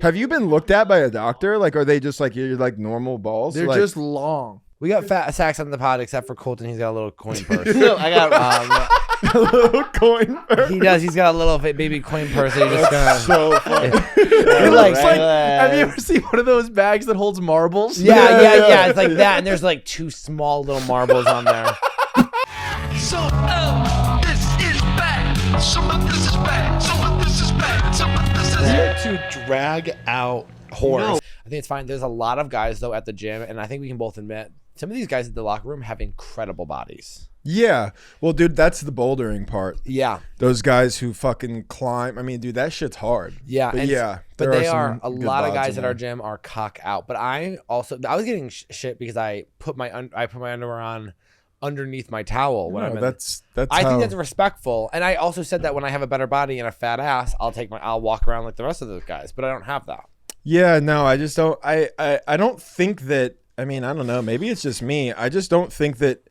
Have you been looked at by a doctor? Like, are they just like you're like normal balls? They're like, just long. We got fat sacks on the pod, except for Colton. He's got a little coin purse. No, I got a little coin purse. He does. He's got a little baby coin purse. That he's just gonna. So funny. It's like, have you ever seen one of those bags that holds marbles? Yeah. It's like that, and there's like 2 small little marbles on there. So, this is bad. Some of this is bad. Some of this is bad. Some of this is bad. To drag out Horse. No. I think it's fine. There's a lot of guys though at the gym, and I think we can both admit some of these guys at the locker room have incredible bodies. Yeah. Well, dude, that's the bouldering part. Yeah. Those guys who fucking climb. I mean, dude, that shit's hard. Yeah. But yeah. But they are a some lot of good guys bods at in our there. gym are cock out. But I was getting shit because I put my underwear on underneath my towel when No, I'm in. that's I how, think that's respectful. And I also said that when I have a better body and a fat ass, I'll walk around like the rest of those guys. But I don't have that. Yeah, no, I just don't. I don't think that. I mean, I don't know. Maybe it's just me. I just don't think that.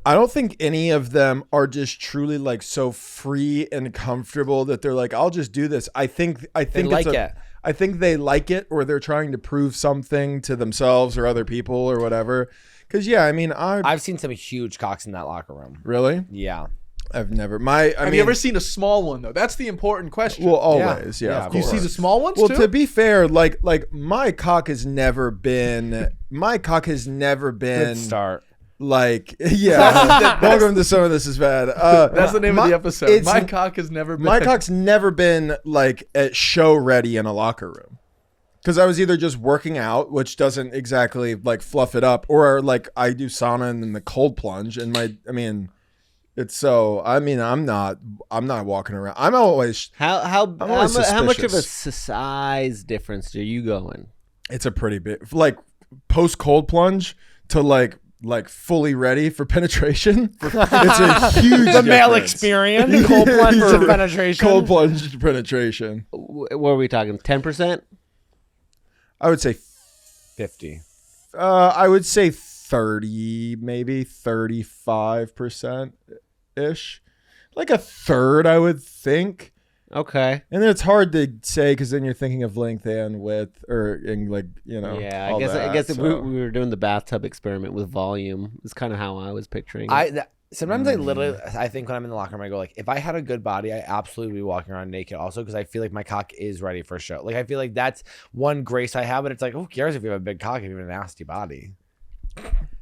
I don't think any of them are just truly like so free and comfortable that they're like, I'll just do this. I think They like it. I think they like it, or they're trying to prove something to themselves or other people or whatever. Because yeah, I mean, I've seen some huge cocks in that locker room. really. Yeah. I've never. Have you ever seen a small one though? That's the important question. Well, always, yeah. Yeah, of you course. see the small ones Well, too? to be fair, like my cock has never been. My cock has never been. Good start. Like, yeah. Welcome to Some of This Is Bad. That's the name of the episode. My cock has never been. My cock's never been like at show ready in a locker room. Because I was either just working out, which doesn't exactly like fluff it up, or like I do sauna and then the cold plunge, and I'm not walking around. I'm always. how always much of a suspicious. size difference are you going? It's a pretty big, like post cold plunge to like fully ready for penetration. It's a huge The male difference. experience. Cold plunge to penetration. Cold plunge to penetration. What are we talking? 10%? I would say 50. I would say 30, maybe 35% ish. Like a third, I would think. Okay. And then it's hard to say because then you're thinking of length and width, or in like, you know. Yeah, all I guess if so. we were doing the bathtub experiment with volume. Is kind of how I was picturing. Sometimes I think when I'm in the locker room, I go like, if I had a good body, I absolutely would be walking around naked also, because I feel like my cock is ready for show. Like I feel like that's one grace I have, but it's like, who cares if you have a big cock if you have a nasty body?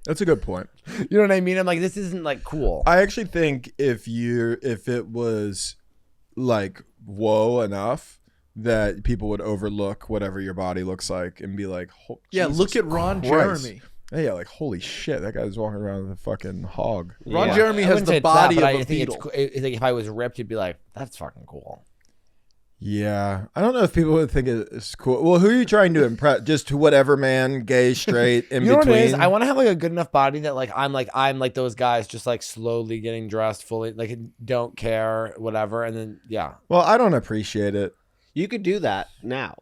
That's a good point. You know what I mean? I'm like, this isn't like cool. I actually think if it was like whoa enough that people would overlook whatever your body looks like and be like, yeah, Jesus look at Ron Christ. Jeremy. Yeah, like holy shit, that guy's walking around with a fucking hog. Ron Yeah. Jeremy I has wouldn't say the it's that, body but of I a think beetle. it's like if I was ripped, you'd be like, that's fucking cool. Yeah, I don't know if people would think it's cool. Well, who are you trying to impress? Just whatever man, gay, straight, in You know what between. it is? I want to have like a good enough body that like I'm like those guys, just like slowly getting dressed, fully like don't care, whatever, and then yeah. Well, I don't appreciate it. You could do that now.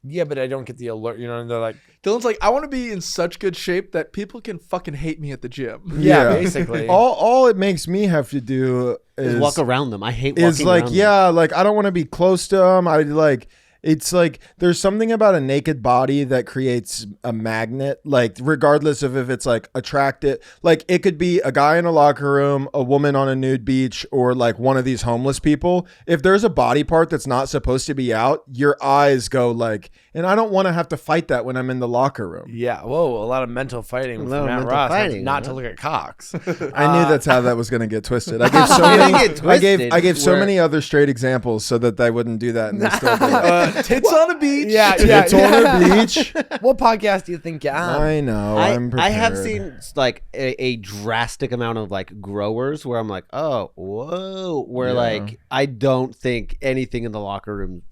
Yeah, but I don't get the alert. You know, they're like, Dylan's like, I want to be in such good shape that people can fucking hate me at the gym. yeah. Basically. All it makes me have to do Is is walk around them. I hate walking is like around them. yeah, like I don't want to be close to them. I like it's like there's something about a naked body that creates a magnet, like regardless of if it's like attractive. Like it could be a guy in a locker room, a woman on a nude beach, or like one of these homeless people. If there's a body part that's not supposed to be out, your eyes go like, and I don't want to have to fight that when I'm in the locker room. Yeah. Whoa. A lot of mental fighting with lot of Matt mental Ross. fighting, Not huh? to look at cocks. I knew that's how that was going to get twisted. I gave so It didn't many. get twisted, I gave so where- many other straight examples so that they wouldn't do that, and they still did it. Tits on a beach. Yeah. It's on a beach. What podcast do you think? I know. I'm prepared. I have seen like a drastic amount of like growers where I'm like, oh, whoa, where Yeah. like I don't think anything in the locker room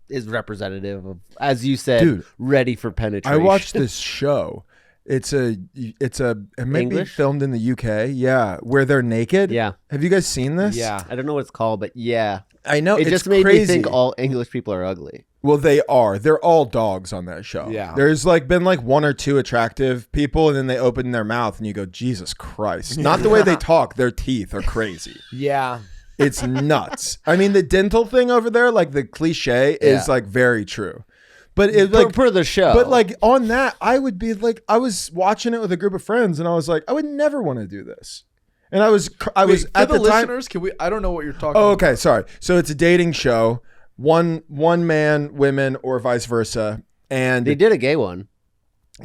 is representative of, as you said, Dude, ready for penetration. I watched this show. It might English? be filmed in the UK. Yeah, where they're naked. Yeah. Have you guys seen this? Yeah. I don't know what it's called, but yeah, I know. it It's just made crazy. me think all English people are ugly. Well, they are. They're all dogs on that show. Yeah. There's like been like one or two attractive people, and then they open their mouth, and you go, Jesus Christ! Not the way they talk. Their teeth are crazy. Yeah. It's nuts. I mean, the dental thing over there, like the cliche, is like very true. But it like per the show. But like on that, I would be like, I was watching it with a group of friends, and I was like, I would never want to do this. And I was at the time. Listeners, can we? I don't know what you're talking. Oh, about. okay, sorry. So it's a dating show, one man, women, or vice versa, and they did a gay one.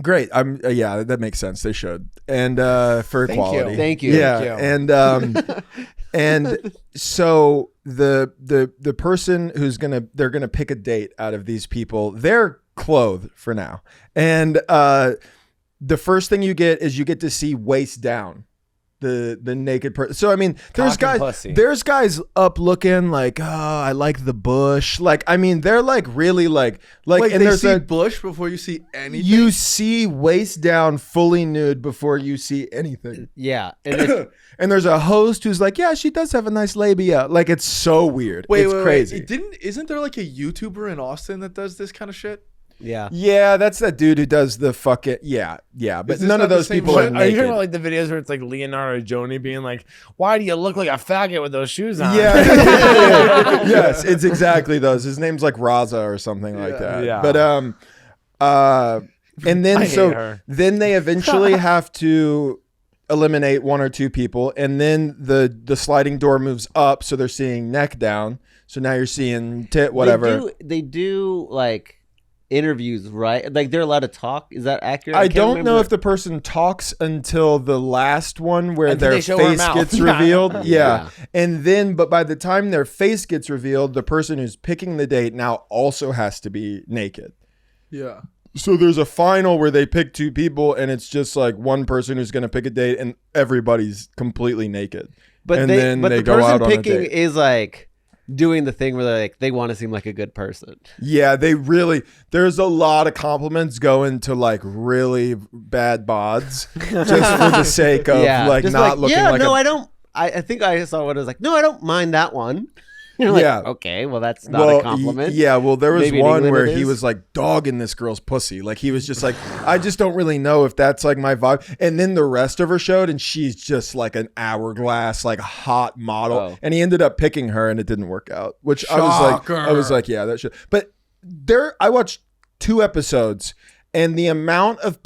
Great. Yeah, that makes sense. They should. And for equality. Thank you. Yeah. And and so the person they're gonna pick a date out of these people, they're clothed for now. And the first thing you get to see waist down. The naked person. So I mean, there's guys up looking like, oh, I like the bush. Like, I mean, they're like really like Wait, and they there's see bush before you see anything. you see waist down, fully nude before you see anything. Yeah. And And there's a host who's like, yeah, she does have a nice labia. Like, it's so weird. It's crazy. Isn't there like a YouTuber in Austin that does this kind of shit? yeah. Yeah, that's that dude who does the fucking but Is this none not of the those same people shit? are Are you naked. talking about like the videos where it's like Leonardo Joni being like, "Why do you look like a faggot with those shoes on?" Yeah. Yes, it's exactly those. His name's like Raza or something like that. Yeah. But and then I hate her. then they eventually have to eliminate one or two people, and then the sliding door moves up, so they're seeing neck down. So now you're seeing tit, whatever. They do like interviews, right? Like they're allowed to talk. Is that accurate? I can't don't remember. know if the person talks until the last one where Until their they show her face mouth. gets revealed. Yeah. Yeah. And then, but by the time their face gets revealed, the person who's picking the date now also has to be naked. Yeah. So there's a final where they pick two people, and it's just like one person who's going to pick a date, and everybody's completely naked. But and then they the go person out on a picking date. is like doing the thing where they're like they want to seem like a good person. Yeah, there's a lot of compliments going to like really bad bods just for the sake of like just not looking yeah, like no, a I don't. I think I saw what it was like. No, I don't mind that one. You're like, Yeah. okay, well that's not a compliment. Well, there was Maybe in one England where it he is. was like dogging this girl's pussy. Like he was just like, I just don't really know if that's like my vibe. And then the rest of her showed, and she's just like an hourglass, like hot model. Oh. And he ended up picking her, and it didn't work out. Which I was like, yeah, that should. But I watched 2 episodes. And the amount of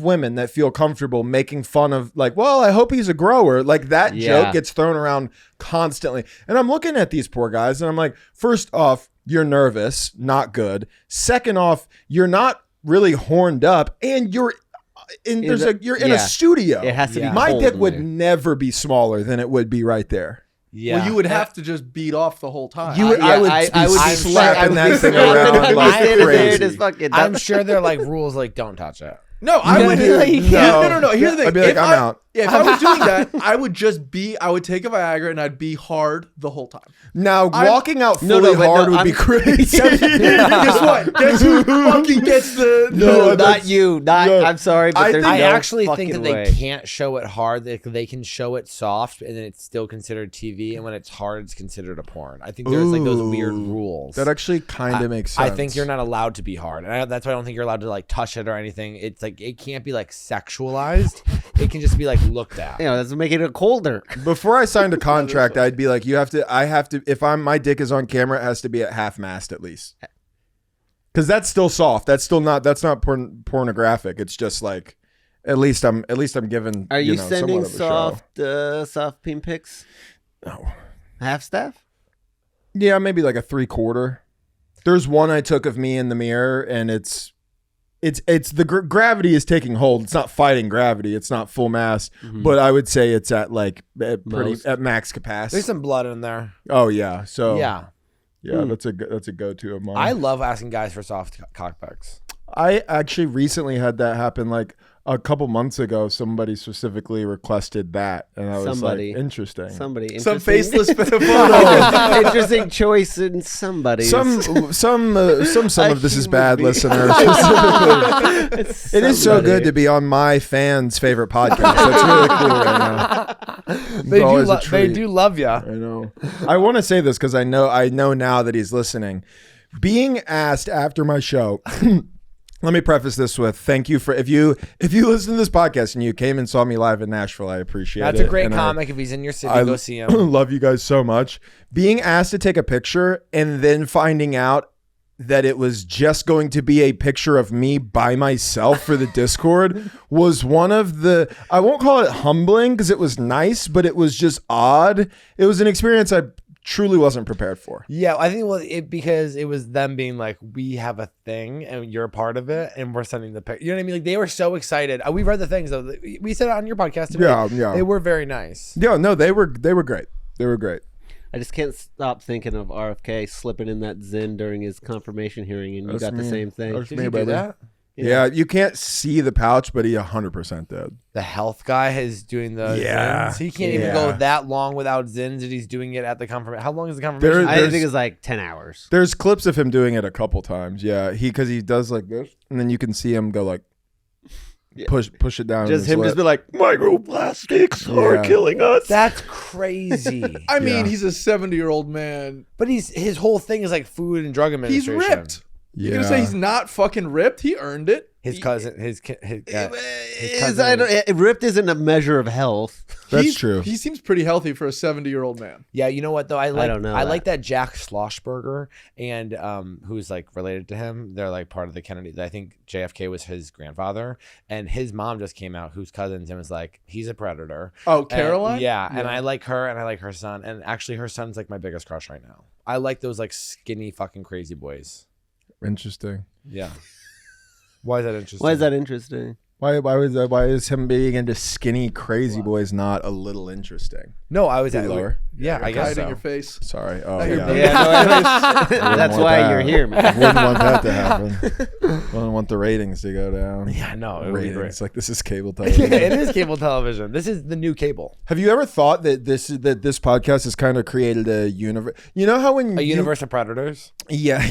women that feel comfortable making fun of like, well, I hope he's a grower. Like that joke gets thrown around constantly. And I'm looking at these poor guys and I'm like, first off, you're nervous, not good. Second off, you're not really horned up, and you're in a studio. It has to be My cold dick in would there. never be smaller than it would be right there. Yeah. Well, you would have to just beat off the whole time. I would be slapping that thing around like crazy. I'm sure there are like rules like don't touch it. No, I would. No. Here's the thing. I'd be like, I'm out. Yeah, if I was doing that, I would take a Viagra and I'd be hard the whole time. Now, walking out fully No, but hard no, would be I'm- crazy. Guess what? Guess who fucking gets the... No, not you. Not. no. I'm sorry, but I there's think- I no actually think that fucking they way. can't show it hard. They can show it soft, and then it's still considered TV. And when it's hard, it's considered a porn. I think there's like those weird Ooh. rules. That actually kind of makes sense. I think you're not allowed to be hard, and that's why I don't think you're allowed to like touch it or anything. It's like it can't be like sexualized. It can just be like looked at. You know, that's making it colder. Before I signed a contract, I'd be like, I have to, if my dick is on camera, it has to be at half mast at least. Cause that's still soft. That's not pornographic. It's just like, at least I'm given. Are you know, sending somewhat of a show. soft peen pics? No. Half staff? Yeah, maybe like a 3/4. There's one I took of me in the mirror, and it's the gravity is taking hold. It's not fighting gravity. It's not full mass, but I would say it's at like at max capacity. There's some blood in there. Oh yeah, so Yeah, that's a go-to of mine. I love asking guys for soft cockpicks. I actually recently had that happen like a couple months ago. Somebody specifically requested that, and I was Somebody. like, interesting. Somebody. Some interesting- faceless pedophile. Interesting choice in somebody. Some of this is human bad, being. listeners. Specifically. It is so good to be on my fans' favorite podcast. That's really cool right now. They do love you. I know. I want to say this because I know now that he's listening. Being asked after my show Let me preface this with thank you for if you listen to this podcast and you came and saw me live in Nashville, I appreciate it. That's a great And comic. If he's in your city, I go see him. love you guys so much. Being asked to take a picture and then finding out that it was just going to be a picture of me by myself for the Discord was one of the, I won't call it humbling because it was nice, but it was just odd. It was an experience I truly wasn't prepared for. Yeah, I think because it was them being like, we have a thing and you're a part of it and we're sending the picture. You know what I mean? Like they were so excited. We read the things though. We said it on your podcast today. Yeah. They were very nice. Yeah, no, they were great. They were great. I just can't stop thinking of RFK slipping in that Zyn during his confirmation hearing, and you got the same thing. That's Did me, you do baby. that? Yeah, you can't see the pouch, but he 100% did. The health guy is doing the Yeah. Zins. He can't even Yeah. go that long without Zins, and he's doing it at the confirmation. How long is the confirmation? I think it's like 10 hours. There's clips of him doing it a couple times. Yeah, because he does like this, and then you can see him go like push it down. Just him just be like, Microplastics Yeah. are killing us. That's crazy. I mean, Yeah. he's a 70-year-old man. But his whole thing is like Food and Drug He's Administration. ripped. You're gonna say he's not fucking ripped? He earned it. His cousin, his ripped isn't a measure of health. That's true. He seems pretty healthy for a 70-year-old man. Yeah, you know what though? I don't know I that. like that Jack Schlossberger and who's like related to him. They're like part of the Kennedy. I think JFK was his grandfather, and his mom just came out, who's cousins, and was like, he's a predator. Oh, And- Caroline? yeah, and I like her, and I like her son, and actually her son's like my biggest crush right now. I like those like skinny fucking crazy boys. Interesting. Yeah. Why is that interesting? Why is that interesting? Why is him being into skinny crazy boys not a little interesting? No, I was at lower. Yeah, I guess Hide in so. your face. Sorry. Oh Now you're yeah. big. That's want why that. you're here, man. Wouldn't want that to happen. Wouldn't want the ratings to go down. Yeah, no, it would be great. Ratings like this is cable television. It is cable television. This is the new cable. Have you ever thought that this podcast has kind of created a universe? You know how when A universe of predators. Yeah.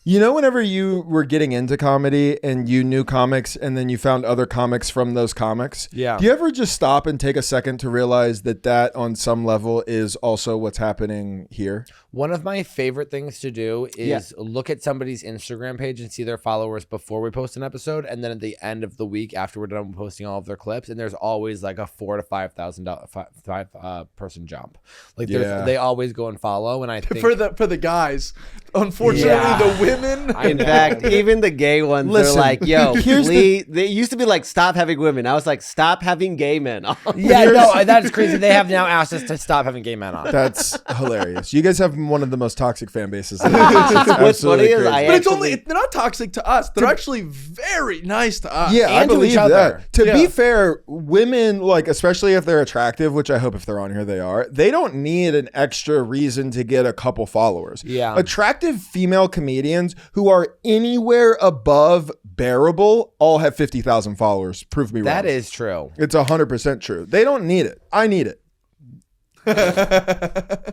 You know, whenever you were getting into comedy and you knew comics and then you found other comics from those comics. Yeah. Do you ever just stop and take a second to realize that on some level is also what's happening here? One of my favorite things to do is look at somebody's Instagram page and see their followers before we post an episode, and then at the end of the week after we're done posting all of their clips, and there's always like a $4,000 to $5,000 person jump. Like they always go and follow, and I think For the guys. Unfortunately, the women. In fact, even the gay ones Listen, are like, yo, here's please. They used to be like, stop having women. I was like, stop having gay men on. yeah, no, that's crazy. They have now asked us to stop having gay men on. That's hilarious. You guys have one of the most toxic fan bases. It's What's funny absolutely is crazy. But it's only they're not toxic to us. They're actually very nice to us. Yeah, I and to believe each other. that. To be Yeah. fair, women, like, especially if they're attractive, which I hope if they're on here they are, they don't need an extra reason to get a couple followers. Yeah. Attractive female comedians who are anywhere above bearable all have 50,000 followers. Prove me wrong. That is true. It's 100% true. They don't need it. I need it.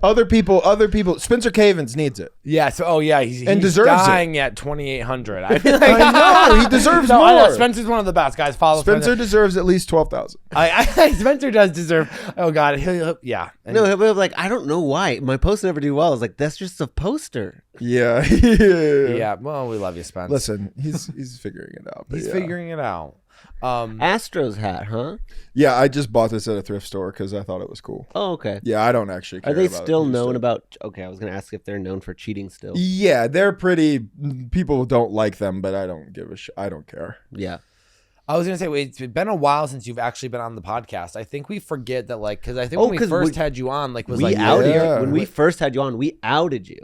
Other people. Spencer Cavins needs it. Yeah. So, he's deserves it. dying at 2,800. I feel like I know he deserves no, I know. more. Spencer's one of the best guys. Follow Spencer deserves at least 12,000. Spencer does deserve. Oh God, yeah. And No, he'll be like, I don't know why. My posts never do well. I was like, that's just a poster. Yeah. yeah. Well, we love you, Spencer. Listen, he's figuring it out. But He's yeah. figuring it out. Astros hat, huh? Yeah, I just bought this at a thrift store because I thought it was cool. Oh, okay. Yeah, I don't actually care Are they about still it. known about? Okay, I was gonna ask if they're known for cheating still. Yeah, they're pretty. People don't like them, but I don't give a shit. I don't care. Yeah. I was gonna say, wait, it's been a while since you've actually been on the podcast. I think we forget that, like, because I think when we 'cause first we- had you on, like, was We like, outed Yeah. you. When we first had you on, we outed you.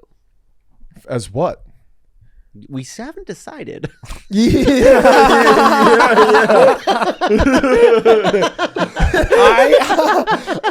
As what? We haven't decided. you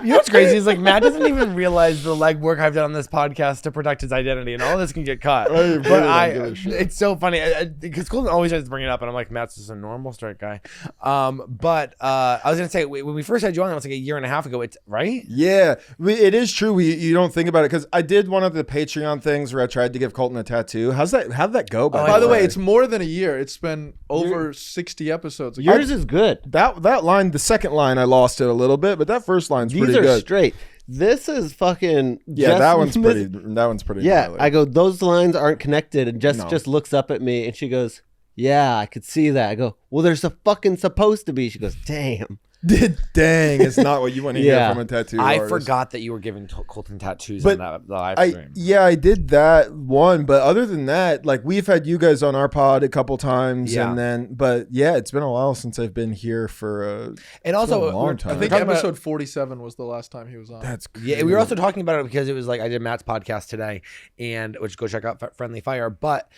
know what's crazy is like Matt doesn't even realize the legwork I've done on this podcast to protect his identity, and all this can get cut. really But don't give a shit. it's so funny because Colton always tries to bring it up, and I'm like, Matt's just a normal straight guy. But I was gonna say when we first had you on, it was like a year and a half ago. It's right. Yeah, it is true. You don't think about it because I did one of the Patreon things where I tried to give Colton a tattoo. How'd that go? By the way, it's more than a year. It's been over 60 episodes. Yours is good. that line. The second line I lost it a little bit, but that first line's These pretty are good. straight. this is fucking. Yeah, Jess that one's Smith- pretty. That one's pretty. Yeah, gnarly. I go, those lines aren't connected, and Jess No. just looks up at me and she goes, "Yeah, I could see that." I go, "Well, there's a fucking supposed to be." She goes, "Damn." Dang, it's not what you want to Yeah. hear from a tattoo I artist. forgot that you were giving Colton tattoos But on the live I stream. I did that one, but other than that, like we've had you guys on our pod a couple times, Yeah. and then but yeah, it's been a while since I've been here for And it's also, been a long we're- time. I think talking about- episode 47 was the last time he was on. that's Yeah, we were also talking about it because it was like I did Matt's podcast today, and which go check out Friendly Fire. But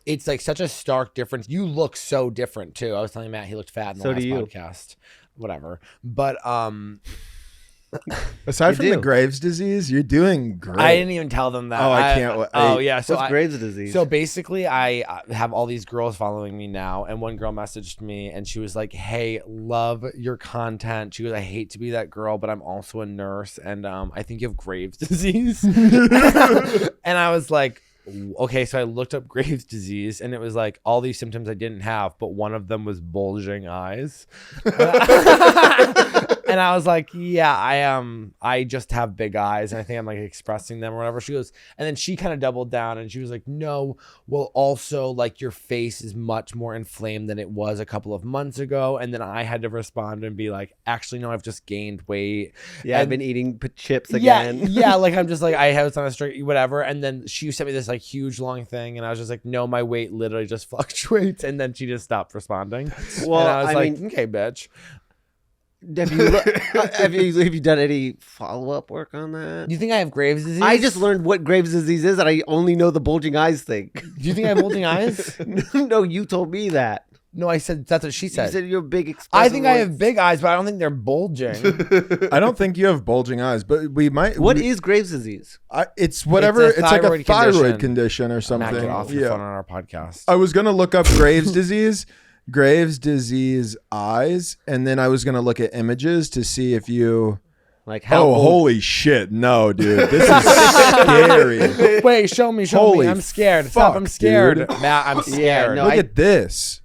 it's like such a stark difference. You look so different too. I was telling Matt he looked fat in the So last do you. podcast. Whatever. But aside from the do. Graves' disease, you're doing great. I didn't even tell them that. Oh, I can't wait. Oh yeah. So What's Graves' disease? So basically, I have all these girls following me now, and one girl messaged me, and she was like, "Hey, love your content." She goes, "I hate to be that girl, but I'm also a nurse, and I think you have Graves' disease." And I was like, "Okay." So I looked up Graves' disease, and it was like all these symptoms I didn't have, but one of them was bulging eyes. And I was like, yeah, I just have big eyes, and I think I'm like expressing them or whatever. She goes, and then she kind of doubled down, and she was like, no, well, also like your face is much more inflamed than it was a couple of months ago. And then I had to respond and be like, actually, no, I've just gained weight. yeah, I've and- been eating chips again. Yeah, like I'm just like I was on a straight whatever, and then she sent me this like huge long thing, and I was just like, no, my weight literally just fluctuates, and then she just stopped responding. Well, and I was I like, mean- okay, bitch. Have you have you done any follow up work on that? Do you think I have Graves' disease? I just learned what Graves' disease is, and I only know the bulging eyes thing. Do you think I have bulging eyes? No, you told me that. No, I said that's what she You said. said you're big. I think I expressive have big eyes, but I don't think they're bulging. I don't think you have bulging eyes, but we might. What we- is Graves' disease? it's whatever. It's a It's like a thyroid thyroid condition. condition or something. Matt, get off your Yeah. phone on our podcast. I was gonna look up Graves' disease, Graves' disease eyes, and then I was gonna look at images to see if you. Like how? Oh, old- holy shit! No, dude, this is scary. Wait, show me. Holy I'm scared. Stop, fuck, I'm scared. dude. Matt, I'm scared. no, Look I- at this.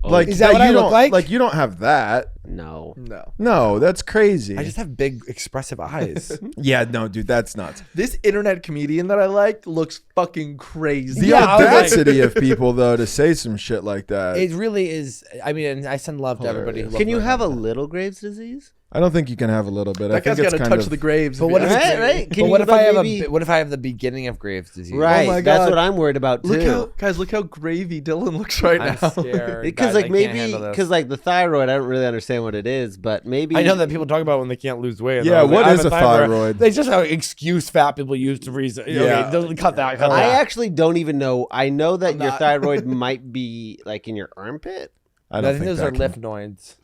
Like Is that what you I look don't like? Like you don't have that. No. No. No, that's crazy. I just have big, expressive eyes. Yeah, no, dude, that's nuts. This internet comedian that I like looks fucking crazy. The Yeah, I was like- audacity of people though to say some shit like that. It really is. I mean, I send love to everybody. Who Can you loves my have a content. little Graves' disease? I don't think you can have a little bit. I That guy's think got it's to kind touch of the graves. But if what he if has it's it. right? Can But you what if I like have maybe- what if I have the beginning of Graves' disease? Right. my That's God. what I'm worried about too. Look how guys, look how gravy Dylan looks right I'm now. scared. Because guys, like I can't maybe handle this. because like the thyroid, I don't really understand what it is, but maybe I know that people talk about when they can't lose weight. Yeah, What what is is a thyroid? They just have an excuse fat people use to reason. Yeah. Okay, don't cut that. Cut I that. actually don't even know. I know that I'm your not- thyroid might be like in your armpit. I I don't think those that are can- lymph nodes.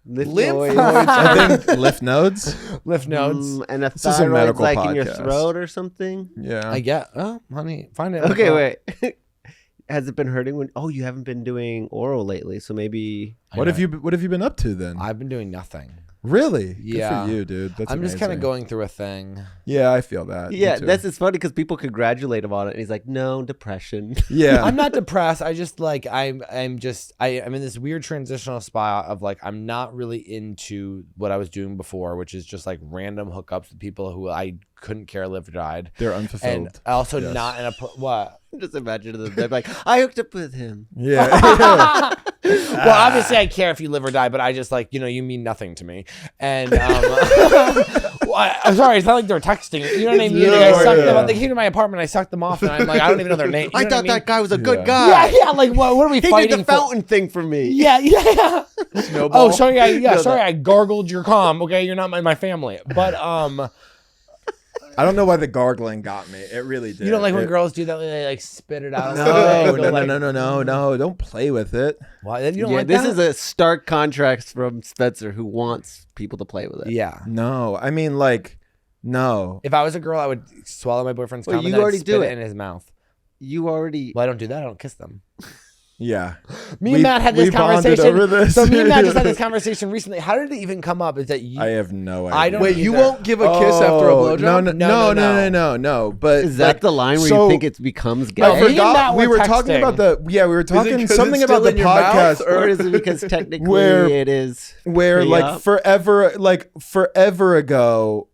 Lymphoid. I think lymph nodes. Lymph nodes. And a This is a thyroid's medical like in your podcast. throat or something. Yeah. I get. Oh, honey, find it. Okay, wait. Has it been hurting when? Oh, you haven't been doing oral lately, so maybe. What have you been up to then? I've been doing nothing. Really? Yeah. Good for you, dude. That's I'm just kind of amazing. going through a thing. Yeah, I feel that. Me Yeah, too. that's it's funny because people congratulate him on it, and he's like, "No, depression." Yeah. I'm not depressed. I just like I'm in this weird transitional spot of like I'm not really into what I was doing before, which is just like random hookups with people who I couldn't care lived or died. They're And unfulfilled. also Yes. not in a what? Just imagine them. They're like, "I hooked up with him." Yeah. Well, obviously I care if you live or die, but I just like, you mean nothing to me. And well, I'm sorry, it's not like they're texting. You know what I mean? No, Like, I sucked them yeah. up. They came to my apartment, I sucked them off, and I'm like, I don't even know their name. You I know thought what I mean? that guy was a good Yeah. guy. Yeah, like what are we He did fighting the for? fountain thing for me. Yeah. Snowball. Oh, sorry, No, sorry, I gargled your comm. Okay, you're not my family. But I don't know why the gargling got me. It really did. you don't like when It- girls do that? They like spit it out. No, They go no, like- no. Don't play with it. Why? You don't Yeah, like this that? is a stark contrast from Spencer, who wants people to play with it. Yeah. No. I mean, like, no. If I was a girl, I would swallow my boyfriend's Well, cum you and then I'd already spit do it it. in his mouth. You already. Well, I don't do that. I don't kiss them. Yeah. Me and Matt had this we bonded conversation. over this. So me and Matt just had this conversation recently. How did it even come up? Is that you? I have no idea. I don't Wait, you either. won't give a kiss after a blowjob? No. But Is that the line where so- you think it becomes gay? No, I me and Matt forgot. We were were talking texting. about we were talking 'cause something it's about still the in your mouth, podcast Or is it because technically Where- it is? where Yeah. forever ago,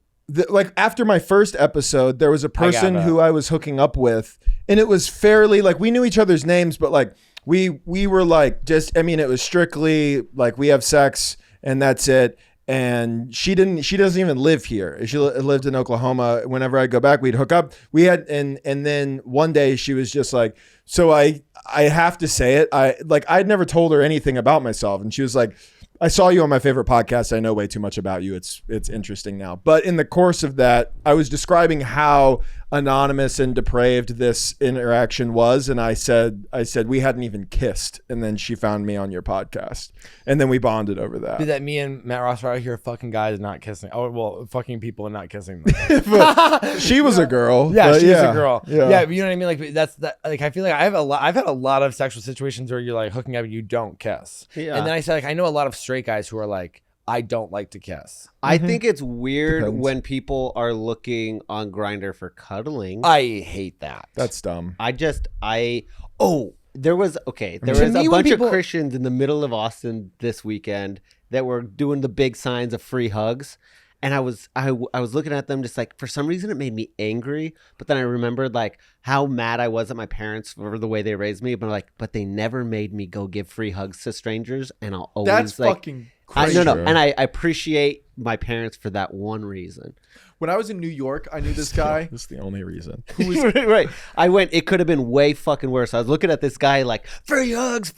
like after my first episode, there was a person it. who I was hooking up with, and it was fairly like we knew each other's names, but like we were like just, I mean, it was strictly like we have sex and that's it. And she doesn't even live here. She lived in Oklahoma. Whenever I go back, we'd hook up. We had, and then one day she was just like, so I have to say it. I'd never told her anything about myself. And she was like, I saw you on my favorite podcast. I know way too much about you. It's interesting now. But in the course of that, I was describing how anonymous and depraved this interaction was, and I said we hadn't even kissed, and then she found me on your podcast, and then we bonded over that. That me and Matt Ross are out here fucking guys and not kissing. Oh well, fucking people and not kissing them. She was a girl. Yeah, but she's a girl. Yeah. Yeah, but you know what I mean. Like that's that. Like I feel like I've had a lot of sexual situations where you're like hooking up and you don't kiss. Yeah. And then I said like I know a lot of straight guys who are like I don't like to kiss. I think it's weird Depends. when people are looking on Grindr for cuddling. I hate that. That's dumb. There was To a me, when bunch people- of Christians in the middle of Austin this weekend that were doing the big signs of free hugs, and I was looking at them just like, for some reason it made me angry, but then I remembered like how mad I was at my parents for the way they raised me, but they never made me go give free hugs to strangers, and I'll always That's like fucking I, crazy. no, and I appreciate my parents for that one reason. When I was in New York, I knew this guy. This is the only reason. Right. It could have been way fucking worse. I was looking at this guy like, free hugs.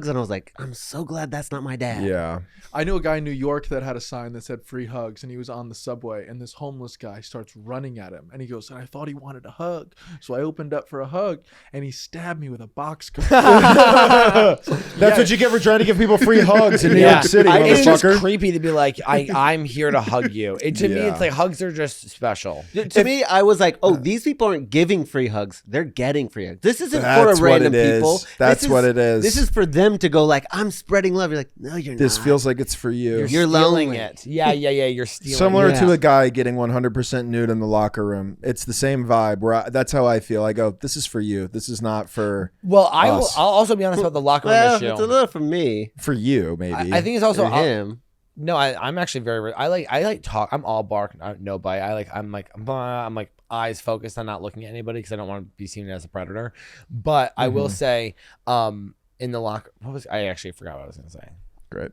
And I was like, I'm so glad that's not my dad. Yeah. I knew a guy in New York that had a sign that said free hugs, and he was on the subway, and this homeless guy starts running at him, and he goes, and I thought he wanted a hug, so I opened up for a hug, and he stabbed me with a box cutter. That's what you get for trying to give people free hugs in New York City, It's just motherfucker. creepy to be like I'm here to hug you. To me, Yeah. it's like hugs are just special. To me, I was like, oh, these people aren't giving free hugs. They're getting free hugs. This isn't for That's a what random it is. people. That's what it is. This is for them to go like, I'm spreading love. You're like, no, you're This not. feels like it's for you. You're stealing lonely. it. Yeah. You're stealing. Similar it. to a guy getting 100% nude in the locker room. It's the same vibe. That's how I feel. I go, this is for you. This is not for Well, I'll us. also be honest about the locker room Well, issue. it's a little for me. for you, maybe. I think it's also For him. No, I'm actually very. I like talk. I'm all bark, no bite. I'm like eyes focused on not looking at anybody because I don't want to be seen as a predator. But I will say, in the locker, I actually forgot what I was gonna say. Great.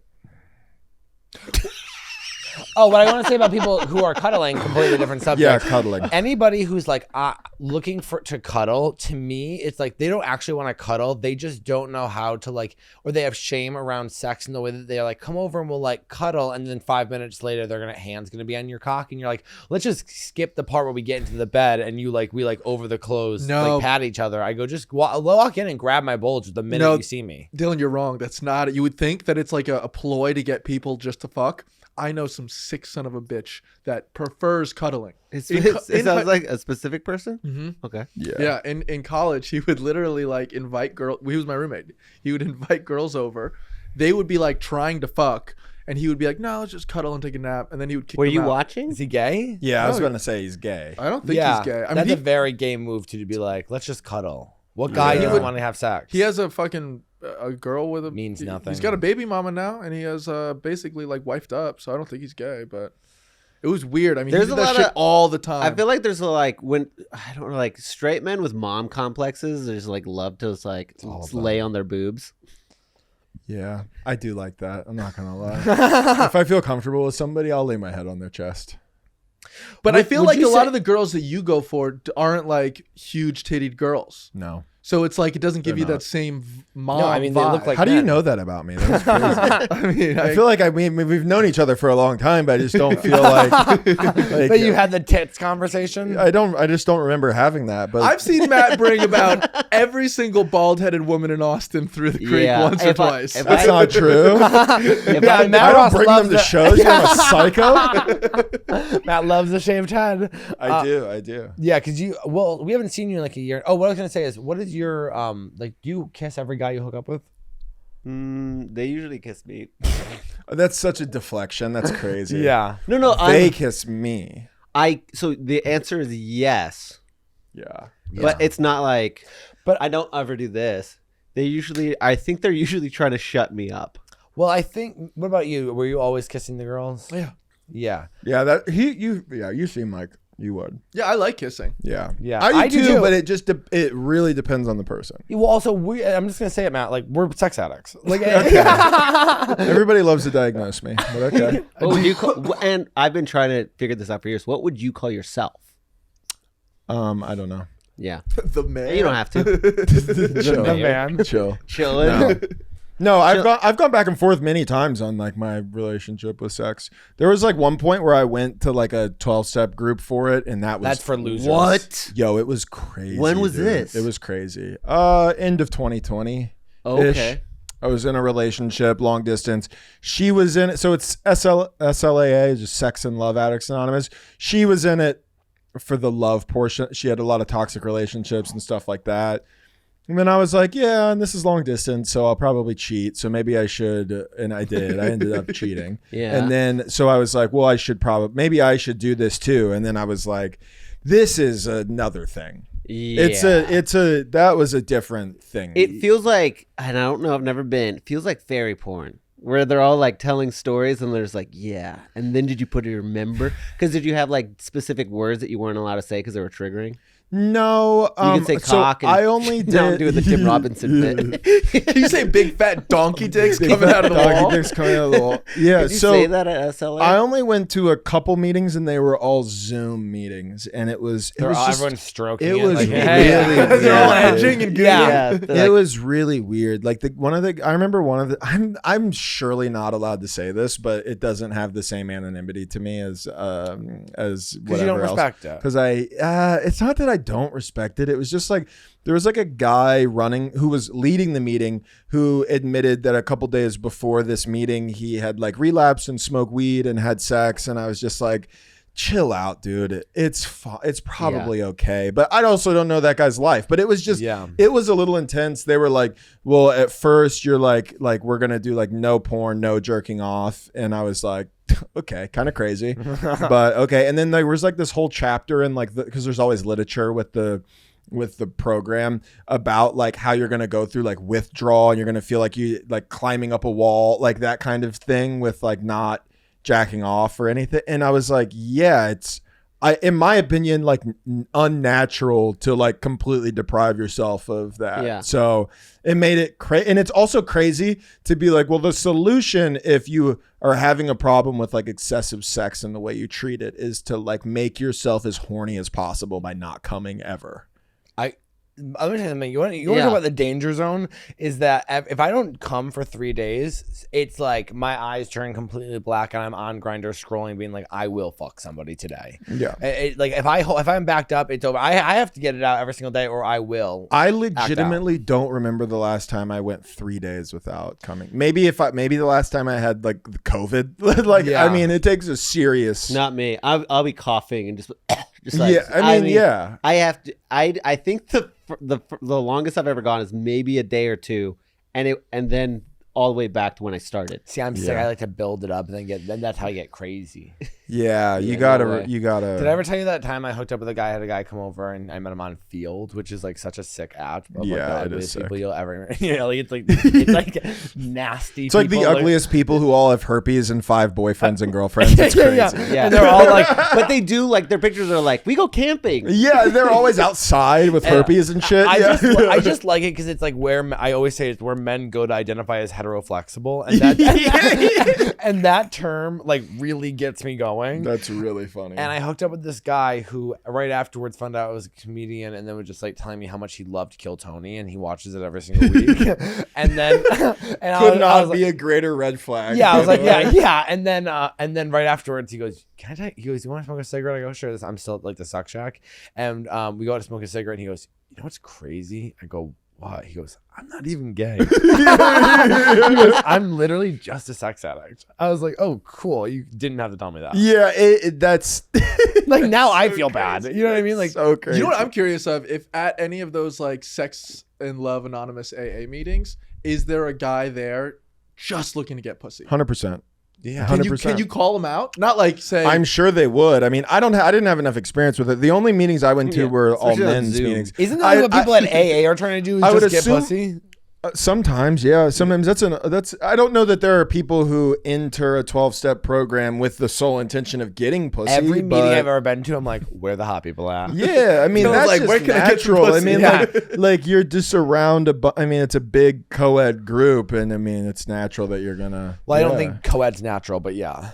Oh, what I want to say about people who are cuddling, completely different subject. Yeah, cuddling. Anybody who's like looking to cuddle, to me, it's like they don't actually want to cuddle. They just don't know how to like, or they have shame around sex in the way that they're like, come over and we'll like cuddle, and then 5 minutes later, hand's gonna be on your cock, and you're like, let's just skip the part where we get into the bed and we over the clothes, like pat each other. I go, just walk in and grab my bulge the minute you see me. Dylan, you're wrong. That's not it. You would think that it's like a ploy to get people just to fuck. I know some sick son of a bitch that prefers cuddling. It sounds like a specific person? Mm-hmm. Okay. Yeah. In college, he would literally like invite girls. He was my roommate. He would invite girls over. They would be like trying to fuck, and he would be like, "No, let's just cuddle and take a nap." And then he would kick Were them you out. watching? Is he gay? Yeah, I was going to say he's gay. I don't think he's gay. I mean, That's a very gay move to be like, let's just cuddle. What guy doesn't want to have sex? he has a fucking a girl with a Means nothing. He's got a baby mama now, and he has basically like wifed up. So I don't think he's gay, but it was weird. I mean, There's he a did that lot shit of- all the time. I feel like there's when I don't know, like straight men with mom complexes, they just like love to just like lay on their boobs. Yeah, I do like that. I'm not going to lie. If I feel comfortable with somebody, I'll lay my head on their chest. But I feel would like you a lot say- of the girls that you go for aren't like huge tittied girls. No. So it's like it doesn't give They're you not. that same mom. No, I mean, they look vibe. like How do you men. know that about me? That was crazy. I mean, I feel like we've known each other for a long time, but I just don't feel like That you had the tits conversation. I just don't remember having that. But I've seen Matt bring about every single bald-headed woman in Austin through the creek Yeah, once or if I- twice. if that's not true. Yeah, Matt I don't Ross bring loves them to the- shows. I'm a psycho. Matt loves a shaved head. I do. Yeah, because we haven't seen you in like a year. Oh, what I was gonna say is, what did your like? Do you kiss every guy you hook up with? They usually kiss me. That's such a deflection. That's crazy. Yeah. No, They kiss me. So the answer is yes, Yeah. but it's not like. But I don't ever do this. I think they're usually trying to shut me up. Well, I think. What about you? Were you always kissing the girls? Yeah. Yeah. Yeah. You seem like you would. Yeah, I like kissing. Yeah. Yeah. I do I too, do. but it really depends on the person. Well, also, I'm just gonna say it, Matt. Like, we're sex addicts. Like, Everybody loves to diagnose me, but okay. What would you call, and I've been trying to figure this out for years. What would you call yourself? I don't know. Yeah, The man. you don't have to. Chill. the man. Chill. Chilling. No, I've gone back and forth many times on like my relationship with sex. There was like one point where I went to like a 12-step group for it, and That's for losers. What? Yo, it was crazy. When was dude. this? It was crazy. End of 2020. Okay. I was in a relationship, long distance. She was in it. So it's SLAA, just Sex and Love Addicts Anonymous. She was in it for the love portion. She had a lot of toxic relationships and stuff like that. And then I was like, yeah, and this is long distance, so I'll probably cheat. So maybe I should. And I did. I ended up cheating. Yeah. And then, so I was like, well, maybe I should do this too. And then I was like, this is another thing. Yeah. That was a different thing. It feels like, and I don't know, I've never been. It feels like fairy porn, where they're all like telling stories, and there's like, yeah. And then did you put your member? Because did you have like specific words that you weren't allowed to say because they were triggering? No, You can say cock. So I only did. Now I'm doing the Tim Robinson bit. Can you say big fat donkey dicks coming out of the wall? Dicks coming out of the wall. Yeah. Did you so say that at SLA? I only went to a couple meetings, and they were all Zoom meetings, and it was just, Everyone's stroking. it was like, really hey. weird. They're all hedging and yeah. It was really weird. Like I remember one of the. I'm surely not allowed to say this, but it doesn't have the same anonymity to me as Because whatever you don't else. respect it. Because it's not that I don't respect it. It was just like there was like a guy who was leading the meeting who admitted that a couple days before this meeting he had like relapsed and smoked weed and had sex, and I was just like, chill out, dude. It's probably okay. But I also don't know that guy's life. But it was just it was a little intense. They were like, well, at first you're like we're gonna do like no porn, no jerking off, and I was like, okay, kind of crazy, but okay. And then there was like this whole chapter in like because there's always literature with the program about like how you're going to go through like withdrawal, and you're going to feel like you like climbing up a wall, like that kind of thing with like not jacking off or anything. And I was like, yeah, it's in my opinion, like unnatural to like completely deprive yourself of that. Yeah. So it made it crazy. And it's also crazy to be like, well, the solution, if you are having a problem with like excessive sex and the way you treat it, is to like make yourself as horny as possible by not coming ever. I'm gonna tell you something. You want to talk about the danger zone? Is that if I don't come for 3 days, it's like my eyes turn completely black, and I'm on Grindr scrolling, being like, I will fuck somebody today. Yeah. Like if I'm backed up, it's over. I have to get it out every single day, or I will. I legitimately don't remember the last time I went 3 days without coming. Maybe the last time I had like COVID. Like Yeah. I mean, it takes a serious. Not me. I'll be coughing and just like, yeah. I mean, yeah. I have to. I think the longest I've ever gone is maybe a day or two, and then all the way back to when I started. See, I'm sick. I like to build it up, and then that's how I get crazy. Yeah, you no gotta. way. Did Did I ever tell you that time I hooked up with a guy? I had a guy come over, and I met him on Field, which is like such a sick app. Of like Yeah, the it is ugliest sick. people you'll ever. Like, it's like nasty. It's like the people. ugliest people who all have herpes and 5 boyfriends and girlfriends. It's crazy. Yeah, And they're all like, but they do like their pictures are like, we go camping. Yeah, they're always outside with herpes and shit. I Yeah. just like it because it's like where I always say it's where men go to identify as heteroflexible, and that and that term like really gets me going. That's really funny. And I hooked up with this guy who right afterwards found out I was a comedian, and then was just like telling me how much he loved Kill Tony, and he watches it every single week. And then Could not be a greater red flag. yeah, I was like, yeah. And then right afterwards, he goes, "Can I take?" He goes, "You want to smoke a cigarette?" I go, "Sure." I'm still at like the suck shack, and we go out to smoke a cigarette. And he goes, "You know what's crazy?" I go, "What?" He goes, "I'm not even gay." He goes, "I'm literally just a sex addict." I was like, "Oh, cool. You didn't have to tell me that." Yeah, that's Like now I feel bad. You know what I mean? Like so crazy. You know what I'm curious of? If at any of those like sex and love anonymous AA meetings, is there a guy there just looking to get pussy? 100%. Yeah. Can you 100%. call him out? Not like say I'm sure they would. I mean, I didn't have enough experience with it. The only meetings I went to were all especially on men's Zoom. meetings. Isn't that what people at AA are trying to do? Is I would just get assume- pussy? Sometimes, yeah. Sometimes that's. I don't know that there are people who enter a 12-step program with the sole intention of getting pussy. Every meeting but- I've ever been to, I'm like, where the hot people at? Yeah, I mean No, that's like, just where can I get some natural. I pussy? mean, Yeah. like you're just around I mean, it's a big co-ed group, and I mean it's natural that you're gonna. Well, I don't yeah. think co-ed's natural, but yeah,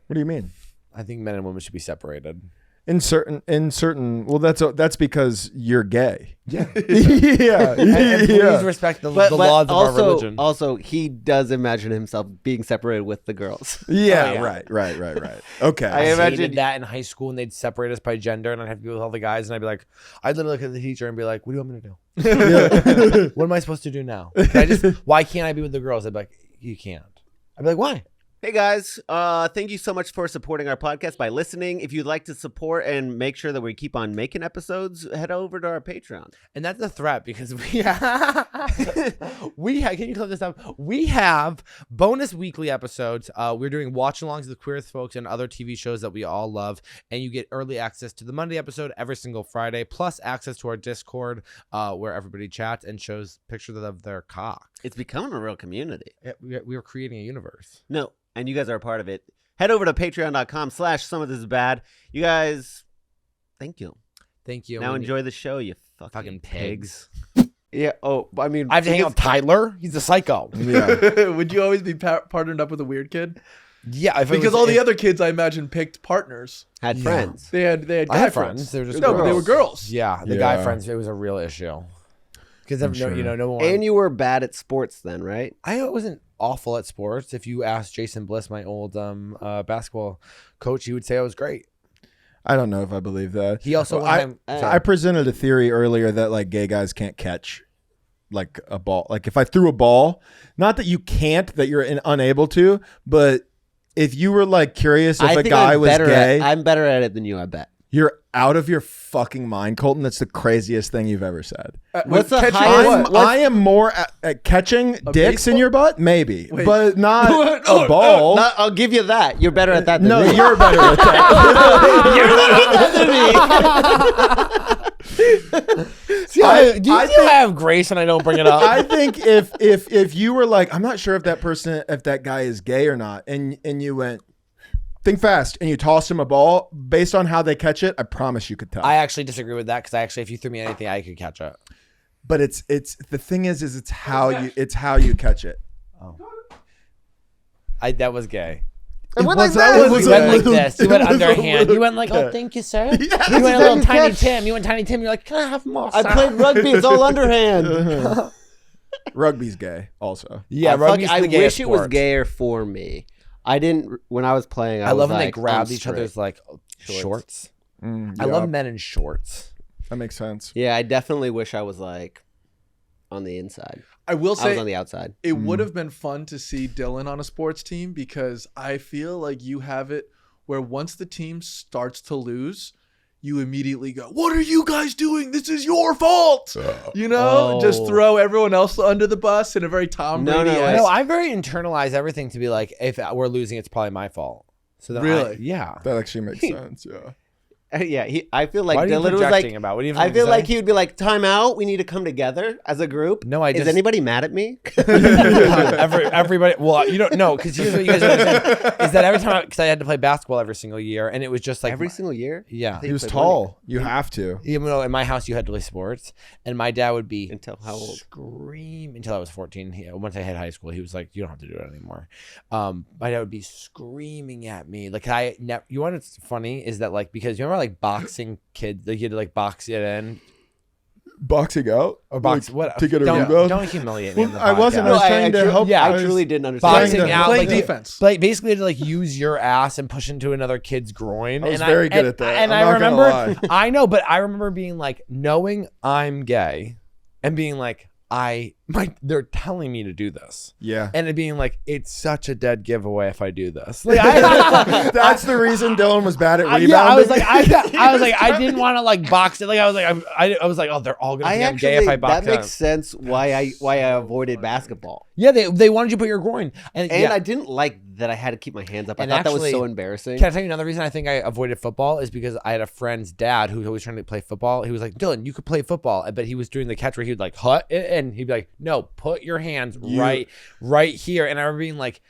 What do you mean? I think men and women should be separated. In certain. Well, that's because you're gay. Yeah. yeah, And please yeah. respect the But laws of our also, religion. also, he does imagine himself being separated with the girls. Yeah, Oh, yeah. right. Okay. I I imagine- hated that in high school, and they'd separate us by gender, and I'd have to be with all the guys, and I'd be like, I'd literally look at the teacher and be like, what do you want me to do? What am I supposed to do now? Why can't I be with the girls? I'd be like, you can't. I'd be like, why? Hey guys, thank you so much for supporting our podcast by listening. If you'd like to support and make sure that we keep on making episodes, head over to our Patreon. And that's a threat because can you close this up? We have bonus weekly episodes. We're doing watch-alongs with Queer as Folks and other TV shows that we all love, and you get early access to the Monday episode every single Friday, plus access to our Discord where everybody chats and shows pictures of their cock. It's becoming a real community. We are creating a universe. No, and you guys are a part of it. Head over to patreon.com/some of this is bad. You guys, thank you. Thank you. Now We- enjoy the show, you fucking pigs. Yeah. Oh, I mean, I have to hang out with Tyler. He's a psycho. Yeah. would you always be partnered up with a weird kid? Yeah, if it Because was- all the if- other kids, I imagine, picked partners. had Yeah. friends. They had I guy had friends. friends. They were just No, but they were girls. girls. Yeah, the Yeah. guy friends. It was a real issue. Because I'm sure. no one. And you were bad at sports then, right? I wasn't awful at sports. If you asked Jason Bliss, my old basketball coach, he would say I was great. I don't know if I believe that. He also I presented a theory earlier that like gay guys can't catch like a ball. Like if I threw a ball, not that you can't, that you're unable to, but if you were like curious if a guy was gay, I'm better at it than you, I bet. you're out of your fucking mind, Colton. That's the craziest thing you've ever said. What's the catching highest- what? I am more at catching dicks in baseball? your butt, maybe, Wait. but not a ball. I'll give you that. You're better at that than No, me. you're better at that. See, I do you think- think I have grace and I don't bring it up? I think if you were like, I'm not sure if that guy is gay or not, and you went, think fast, and you tossed him a ball, based on how they catch it, I promise you could tell. I actually disagree with that because if you threw me anything, I could catch it. But it's the thing is it's how you catch it. That was gay. It went was- like that that. was You a went like little- this. You went it was a underhand. little- You went like, oh, thank you, sir. You went a how little you Tiny catch. Tim. You went Tiny Tim. You're like, can I have more? I sir?" played rugby. It's all underhand. Rugby's gay, also. Yeah, rugby's I the gayest wish it was sport. gayer for me. I didn't when I was playing. I love when they like, grab I'm each straight. other's like shorts. I Yeah, love men in shorts. that makes sense. Yeah, I definitely wish I was like on the inside. I will I was say on the outside. it would have been fun to see Dylan on a sports team because I feel like you have it where once the team starts to lose, you immediately go, "What are you guys doing? This is your fault." You know, just Oh. throw everyone else under the bus in a very Tom No, Brady. no, No, I very internalize everything to be like, if we're losing, it's probably my fault. So then Really? yeah. That actually makes sense. Yeah. Yeah, I feel like What are you Dylan was projecting like. about? What do you I have feel to like say? he would be like, "Time out. We need to come together as a group." No, I Is just- anybody mad at me? Everybody. Well, you don't know because here's what you guys don't understand is that every time because I had to play basketball every single year, and it was just like Every single year. yeah. He was played tall. You have to. Even though in my house you had to play sports, and my dad would be Until how old? Scream until I was 14. Once I hit high school, he was like, "You don't have to do it anymore." My dad would be screaming at me. Like you know what's funny is that like because you remember like boxing kids, like you had to like box it in Boxing out? or box Like, what? to get a don't, rebound? don't humiliate me. Well, in the I wasn't. podcast. I was No, trying to help. yeah, I was- truly didn't understand. boxing trying to- out, playing like, defense. Like basically to like use your ass and push into another kid's groin. I was and very good at that. And I'm I not gonna remember, lie. I know, but I remember being like knowing I'm gay and being like, they're telling me to do this. Yeah. And it being like, it's such a dead giveaway if I do this. That's the reason Dylan was bad at rebounding. Yeah, I was like, I didn't want to like box it. Like I was like, oh, they're all gonna think I'm gay if I box that makes it. sense why I avoided basketball. Yeah, they wanted you to put your groin, and I didn't like that I had to keep my hands up. I And thought that was actually, so embarrassing. Can I tell you another reason I think I avoided football is because I had a friend's dad who was always trying to play football. He was like, Dylan, you could play football, but he was doing the catch where he would like hut it, and he'd be like, no, put your hands right here. And I remember being like,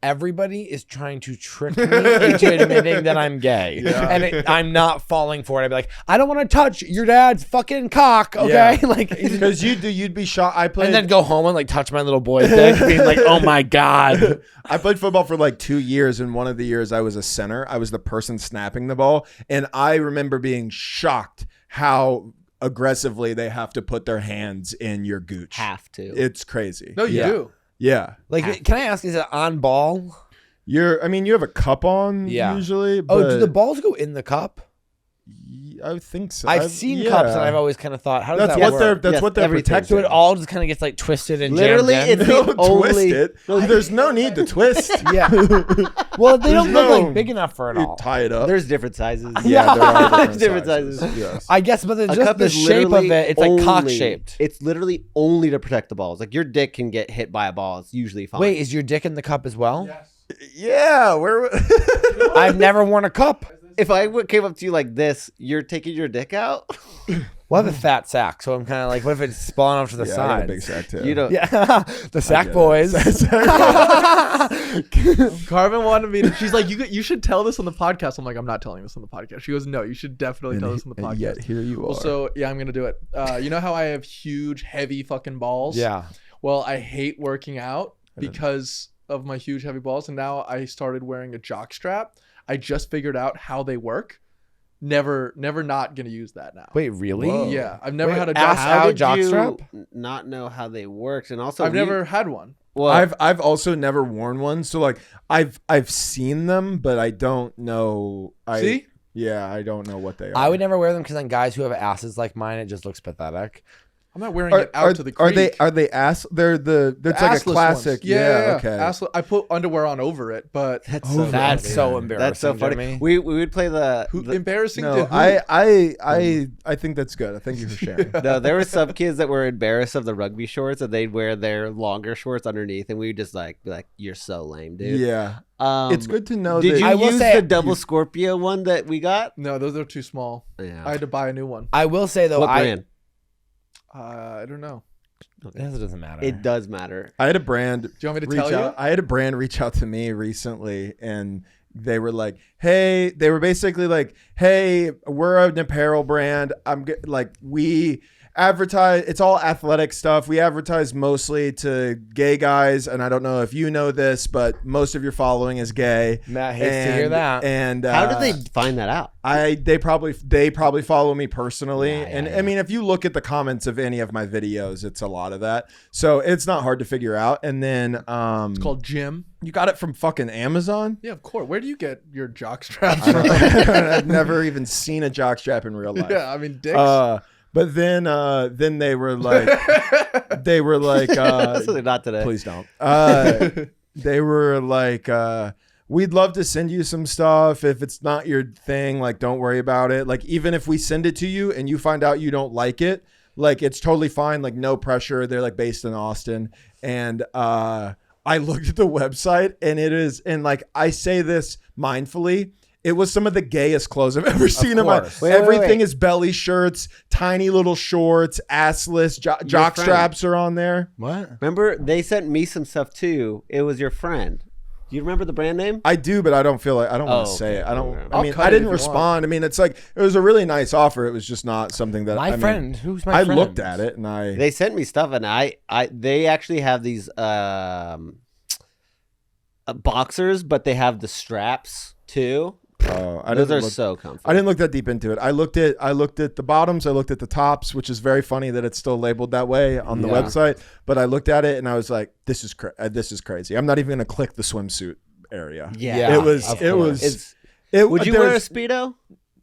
everybody is trying to trick me into admitting that I'm gay, and I'm not falling for it. I'd be like, I don't want to touch your dad's fucking cock, okay? Like, because you'd be shot. and then go home and like touch my little boy's dick, being like, oh my god. I played football for like 2 years, and one of the years I was a center. I was the person snapping the ball, and I remember being shocked how aggressively they have to put their hands in your gooch. Have to. It's crazy. No, you do. Yeah. Like, can I ask, is it on ball? You have a cup on usually. But Oh, do the balls go in the cup? I think so. I've seen cups, and I've always kind of thought, how does That's that what work? they're Yes, everything. protecting. So it all just kind of gets like twisted and Literally, jammed in? it's the Don't twist only. it. There's no need to twist. Yeah. Well, they don't look no- like big enough for it You all. tie it up. There's different sizes. Yeah, there are There's different sizes. Yes. I guess, but it's A just cup the is shape of literally it. It's like cock only- shaped. It's literally only to protect the balls. Like your dick can get hit by a ball. It's usually fine. Wait, is your dick in the cup as well? Yeah, where? I've never worn a cup. if I came up to you like this, you're taking your dick out. Well, I have a fat sack, so I'm kind of like, what if it's spalling off to the Yeah, I got a sides? big sack too. You don't. Yeah, the sack get it. boys. Carmen wanted me to. She's like, you should tell this on the podcast. I'm like, I'm not telling this on the podcast. She goes, no, you should definitely tell this on the podcast. And yet here you are. Well, so yeah, I'm gonna do it. You know how I have huge, heavy fucking balls? Yeah. Well, I hate working out because of my huge, heavy balls, and now I started wearing a jock strap. I just figured out how they work. Never not gonna use that now. Wait, really? Whoa. Yeah, I've never Wait, had a ask jock how strap. How did jock you strap? not know how they worked? And also, I've never had one. Well, I've also never worn one, so like I've seen them, but I don't know. See? Yeah, I don't know what they are. I would never wear them because on guys who have asses like mine, it just looks pathetic. I'm not wearing it out to the Are creek. they ass? They're that's like a Assless ones. classic. Yeah. Okay. Assless. I put underwear on over it, but that's Oh, so That's funny. so embarrassing. That's so funny. Jimmy. We would play the embarrassing No, to who? I think that's good. Thank you for sharing. no, there were some kids that were embarrassed of the rugby shorts, and they'd wear their longer shorts underneath, and we would just like be like, "You're so lame, dude." Yeah. Um, It's good to know Did that you I will use say- the double Scorpio one that we got? No, those are too small. Yeah. I had to buy a new one. I will say though, What brand? I don't know. It doesn't matter. It does matter. I had a brand Do you want me to reach tell out. you? I had a brand reach out to me recently, and they were like, "Hey," they were basically like, "Hey, we're an apparel brand. We advertise. It's all athletic stuff. We advertise mostly to gay guys, and I don't know if you know this, but most of your following is gay." Matt hates to hear that. And How did they find that out? They probably follow me personally, Yeah, and yeah. I mean, if you look at the comments of any of my videos, it's a lot of that. So it's not hard to figure out. And then It's called Jim. you got it from fucking Amazon. Yeah, of course. Where do you get your jock straps I from? don't- I've never even seen a jockstrap in real life. Yeah, I mean, dicks. But then they were like, Absolutely not today. please don't. They were like, we'd love to send you some stuff. If it's not your thing, like, don't worry about it. Like, even if we send it to you and you find out you don't like it, like, it's totally fine. Like, no pressure. They're like based in Austin. And I looked at the website, and it is, and like, I say this mindfully, it was some of the gayest clothes I've ever seen in my. course. Wait, Everything wait. is belly shirts, tiny little shorts, assless. Jock friend. straps are on there. What? Remember, they sent me some stuff too. It was your friend. Do you remember the brand name? I do, but I don't feel like I don't want Oh, to say okay. it. I don't. Okay. I I'll mean, cut I it didn't if you respond. I mean, it's like it was a really nice offer. It was just not something that My friend. Who's my I friend? looked at it and I. They sent me stuff, and they actually have these boxers, but they have the straps too. I Those didn't are look- so comfy. I didn't look that deep into it. I looked at the bottoms. I looked at the tops, which is very funny that it's still labeled that way on the Yeah. website. But I looked at it and I was like, "This is crazy." I'm not even gonna click the swimsuit area. Yeah, it was. of It course. was. It Would you wear a there's- Speedo?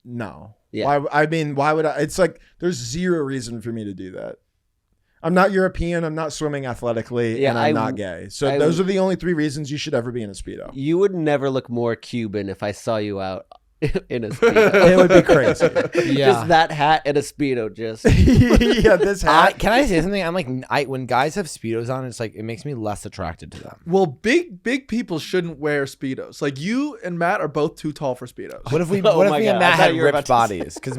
No. Yeah. Why? I mean, why would I? It's like there's zero reason for me to do that. I'm not European. I'm not swimming athletically, Yeah, and I'm not gay. So those are the only 3 reasons you should ever be in a Speedo. You would never look more Cuban if I saw you out in a Speedo. It would be crazy. Yeah. Just that hat and a Speedo, just. Yeah, this hat. Can I say something? I'm like, when guys have Speedos on, it's like, it makes me less attracted to them. Well, big people shouldn't wear Speedos. Like you and Matt are both too tall for Speedos. What if we, Oh what if my me and God, I Matt thought had you were ripped about to say- bodies? Because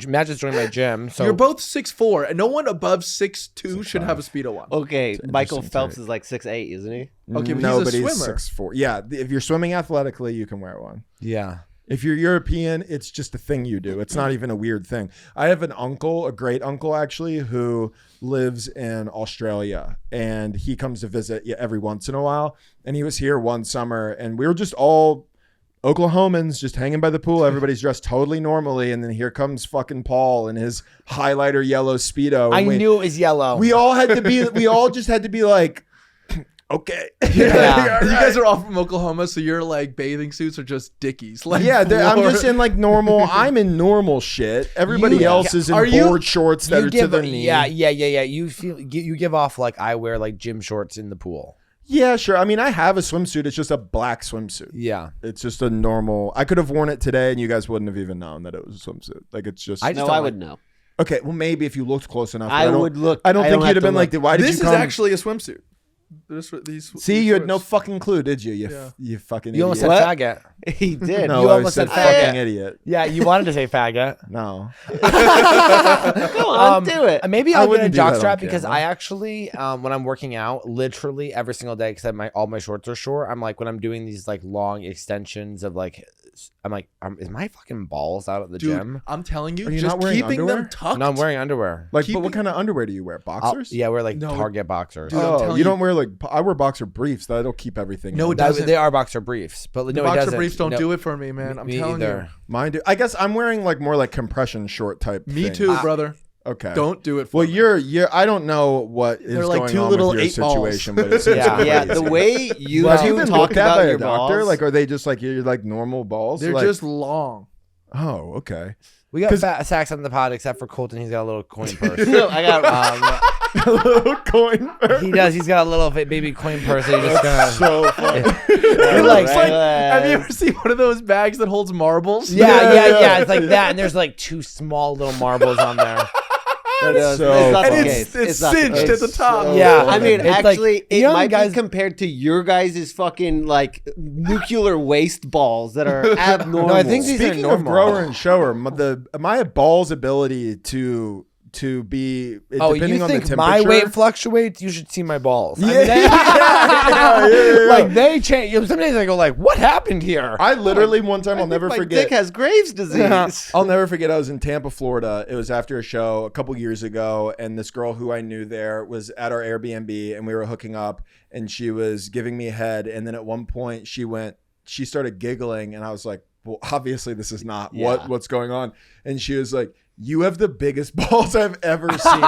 Matt just joined my gym. So You're both 6'4", and no one above 6'2" should have a Speedo on. Okay, Michael interesting Phelps take. is like 6'8", isn't he? Okay, but no, he's a but swimmer. 6'4". Yeah, if you're swimming athletically, you can wear one. yeah. If you're European, it's just a thing you do. It's not even a weird thing. I have an uncle, a great uncle actually, who lives in Australia, and he comes to visit every once in a while. And he was here one summer, and we were just all Oklahomans just hanging by the pool. Everybody's dressed totally normally, and then here comes fucking Paul in his highlighter yellow Speedo. I And knew it was yellow. we all had to be. We all just had to be like, okay. Yeah. You guys are all from Oklahoma, so your like bathing suits are just Dickies. Like Yeah, I'm floor- just in like normal. I'm in normal shit. Everybody You- else is in are you- board shorts that are to their knee. Yeah. You give off like I wear like gym shorts in the pool. Yeah, sure. I mean, I have a swimsuit. It's just a black swimsuit. Yeah. It's just a normal. I could have worn it today, and you guys wouldn't have even known that it was a swimsuit. Like it's just. I just No, don't I like- would know. Okay, well, maybe if you looked close enough. but I don't- would look. I don't think have you'd have to been like, look. why did This you is come? actually a swimsuit. These See, these you had no shorts. fucking clue, did you? Yeah. You fucking You almost idiot. said What? faggot. He did. No, you I almost said said fucking faggot. idiot. Yeah, you wanted to say faggot. No. Come on, do it. Maybe I I'll get a wouldn't do that on jockstrap because camera. I actually, when I'm working out, literally every single day, because all my shorts are short. I'm like, when I'm doing these like long extensions of like, I'm like, is my fucking balls out at the Dude, gym? I'm telling you, Are you just not wearing keeping underwear? them tucked. No, I'm wearing underwear. Like, but Keeping- what kind of underwear do you wear? Boxers? Yeah, we're like No. Target boxers. Dude, I'm Oh, telling you you- don't wear like. I wear boxer briefs. That'll keep everything. No, in. it doesn't. They are boxer briefs, but The no, it boxer doesn't. briefs don't No, do it for me, man. I'm me telling either. Mine do. I guess I'm wearing like more like compression short type. you. Me things. too, brother. Okay. Don't do it for Well, me. you're. I don't know what is They're like going two on little with your 8 balls. situation, but it seems Yeah. Yeah, crazy. the way you Have you two been talk looked at about by a your doctor? balls, Like, are they just like you're like normal balls? They're Like- just long. Oh, okay. We got fat sacks on the pod, except for Colton. He's got a little coin purse. No, I got. A little coin. He does. He's got a little baby coin purse. That he's just gonna. So funny. It looks like. Have you Relax. ever seen one of those bags that holds marbles? Yeah. It's like that, and there's like 2 small little marbles on there. That's so It's not the And case. it's not the cinched case. at the top. so Yeah. funny. I mean, It's like- actually, you it know, might guys- be compared to your guys' fucking like nuclear waste balls that are abnormal. No, I think these are Speaking of normal. grower and shower, my ball's ability to be Oh, depending you on the think temperature. my weight fluctuates? You should see my balls. I mean, Yeah, yeah. like they change. Some days I go like, "What happened here?" I literally one time I'll think never my forget. dick has Graves' disease. I'll never forget. I was in Tampa, Florida. It was after a show a couple years ago, and this girl who I knew there was at our Airbnb, and we were hooking up, and she was giving me a head, and then at one point she started giggling, and I was like, well, obviously this is not Yeah. what's going on, and she was like, you have the biggest balls I've ever seen,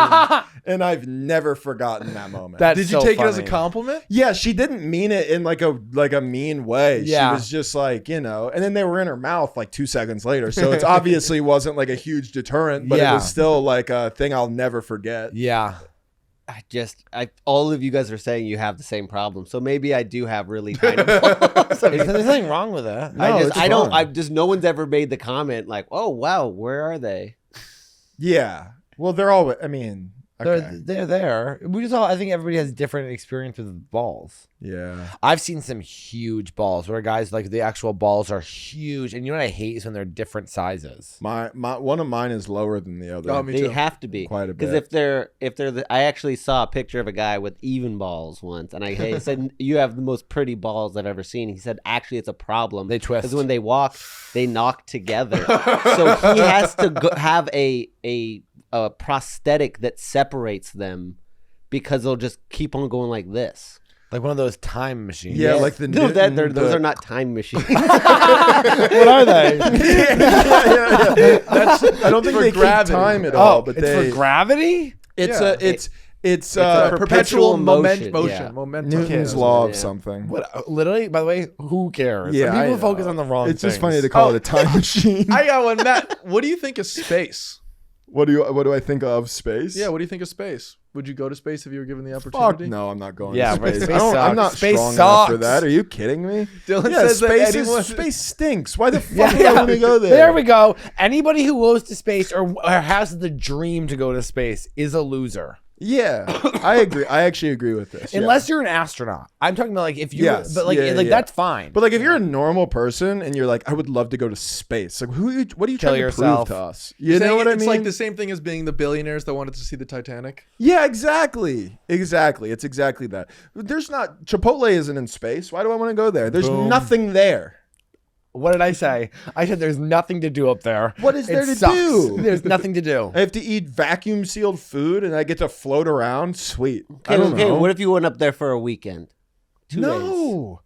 and I've never forgotten that moment. That's Did you so take it as a funny. compliment? Yeah, she didn't mean it in like a mean way. Yeah. She was just like, and then they were in her mouth like 2 seconds later. So it obviously wasn't like a huge deterrent, but Yeah. it was still like a thing I'll never forget. Yeah. All of you guys are saying you have the same problem, so maybe I do have really tiny balls. There's nothing wrong with it. No, it's fine. No one's ever made the comment like, "Oh wow, where are they?" Yeah. Well, they're all, I mean, okay. They're there. We just all. I think everybody has different experience with balls. Yeah. I've seen some huge balls where guys like the actual balls are huge, and you know what I hate is when they're different sizes. My one of mine is lower than the other. Oh, me They too. have to be Quite a because bit. if they're I actually saw a picture of a guy with even balls once, and I said, "You have the most pretty balls I've ever seen." He said, "Actually, it's a problem. They twist. because when they walk, they knock together. So he has to have a prosthetic that separates them because they'll just keep on going like this." Like one of those time machines. Yeah, like the No, Newton, those the- are not time machines. What are they? yeah. That's, I don't think for they gravity. keep time at all, Oh, but it's they. for gravity. Yeah. It's Perpetual perpetual motion. motion, yeah. Momentum. Newton's Okay. law of Yeah. something. What? Literally, by the way, who cares? Yeah, People I focus know. on the wrong. It's just things. funny to call Oh. it a time machine. I got one, Matt. What do you think of space? What do I think of space? Yeah, what do you think of space? Would you go to space if you were given the Fuck opportunity? no, I'm not going Yeah, to but space. space I'm not sucks. Space strong enough for sucks. that. Are you kidding me? Dylan Yeah, says that space anyone- space stinks. Why the fuck would I want to go there? There we go. Anybody who goes to space or has the dream to go to space is a loser. Yeah, I agree. I actually agree with this. Unless you're an astronaut. I'm talking about like if you, Yes. but like Yeah, yeah. that's fine. But like, if you're a normal person and you're like, I would love to go to space. Like, what are you Kill trying yourself. to prove to us? You Saying know what I it's mean? like the same thing as being the billionaires that wanted to see the Titanic. Yeah, exactly. It's exactly that. There's not Chipotle isn't in space. Why do I want to go there? There's Boom. nothing there. What did I say? I said there's nothing to do up there. What is there to sucks. do? There's nothing to do. I have to eat vacuum sealed food and I get to float around. Sweet. I Okay, don't know. what if you went up there for a weekend? 2 days. No,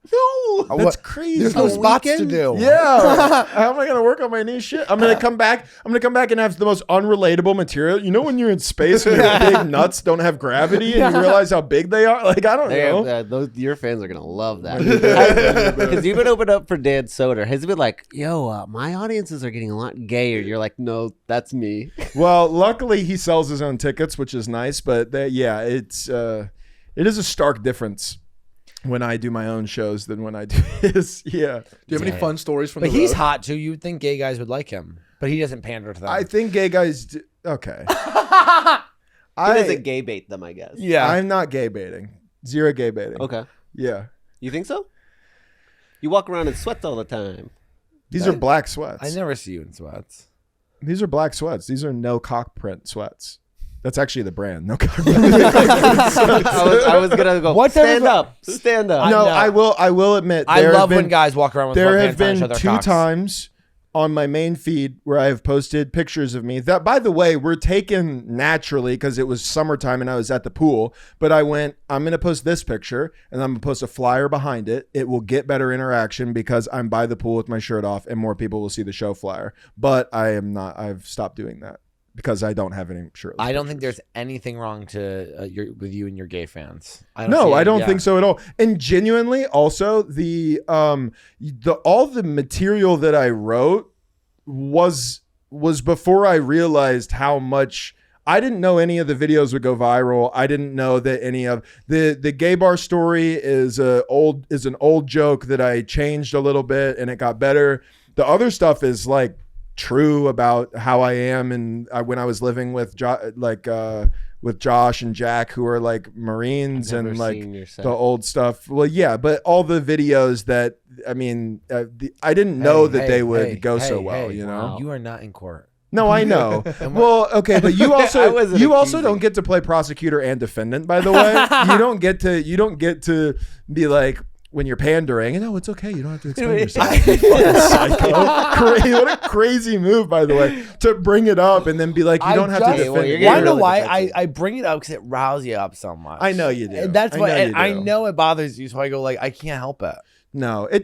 that's What? crazy. There's no A spots to weekend? do. Yeah. How am I gonna work on my new shit? I'm gonna come back and have the most unrelatable material. You know when you're in space and your big nuts don't have gravity and you realize how big they are? Like, I don't They know. have, your fans are gonna love that because you've been opened up for Dan Soder. Has he been like, "Yo, my audiences are getting a lot gayer"? You're like, "No, that's me." Well, luckily he sells his own tickets, which is nice, but it is a stark difference when I do my own shows than when I do his. Yeah. Do you have any fun stories from But the he's road? hot too. You'd think gay guys would like him, but he doesn't pander to them. I think gay guys do, okay. He doesn't gay bait them, I guess. yeah. I'm not gay baiting. Zero gay baiting. Okay. Yeah. You think so? You walk around in sweats all the time. These are black sweats. I never see you in sweats. These are black sweats. These are no cock print sweats. That's actually the brand. No cock I was gonna go. What stand type up, stand up. No, know. I will admit. I there love have when been- guys walk around with There sweatpants have on each been other 2 cocks. times on my main feed where I have posted pictures of me that, by the way, were taken naturally because it was summertime and I was at the pool. But I'm going to post this picture and I'm going to post a flyer behind it. It will get better interaction because I'm by the pool with my shirt off and more people will see the show flyer. But I've stopped doing that because I don't have any shirtless I don't think pictures. there's anything wrong with you and your gay fans. I don't think so at all. And genuinely, also all the material that I wrote was before I realized how much. I didn't know any of the videos would go viral. I didn't know that any of the gay bar story is an old joke that I changed a little bit and it got better. The other stuff is like true about how I am and when I was living with with Josh and Jack, who are like Marines, I've never and like seen your set. the old stuff. Well, yeah, but all the videos that I didn't know that they would go so well. You know, You are not in court. no, I know. Well, okay, but you I also wasn't you also accusing. don't get to play prosecutor and defendant. By the way, you don't get to be like. When you're pandering, no, it's okay. You don't have to explain yourself. You fucking psycho. What a crazy move, by the way, to bring it up and then be like, you don't have to just- defend. you're it. getting Why know really why defensive. I bring it up because it riles you up so much. I know you do. And that's I why know and you I do. know it bothers you, so I go like I can't help it. No, it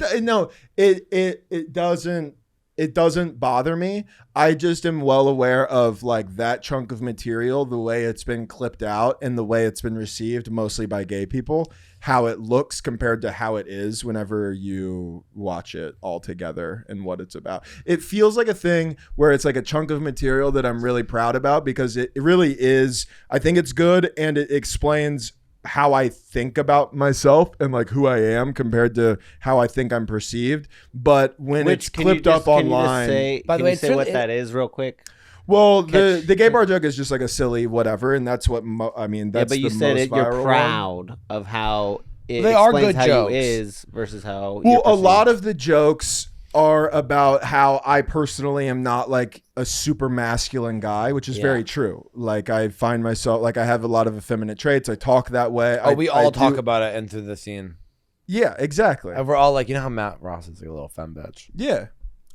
doesn't. It doesn't bother me. I just am well aware of like that chunk of material, the way it's been clipped out and the way it's been received mostly by gay people, how it looks compared to how it is whenever you watch it all together and what it's about. It feels like a thing where it's like a chunk of material that I'm really proud about because it really is. I think it's good and it explains how I think about myself and like who I am compared to how I think I'm perceived. But when it's clipped up online, By the way, say it's what really- that is real quick? well, the gay bar joke is just like a silly whatever, and that's what Yeah, that's but you the said most it. You're viral one. proud of how it They are explains good how jokes. you is versus how. Well, you're a lot perceived. of the jokes are about how I personally am not like a super masculine guy, which is Yeah. very true. Like I find myself like I have a lot of effeminate traits. I talk that way. We all talk about it into the scene. Yeah, exactly. And we're all like, you know how Matt Ross is like a little femme bitch. Yeah,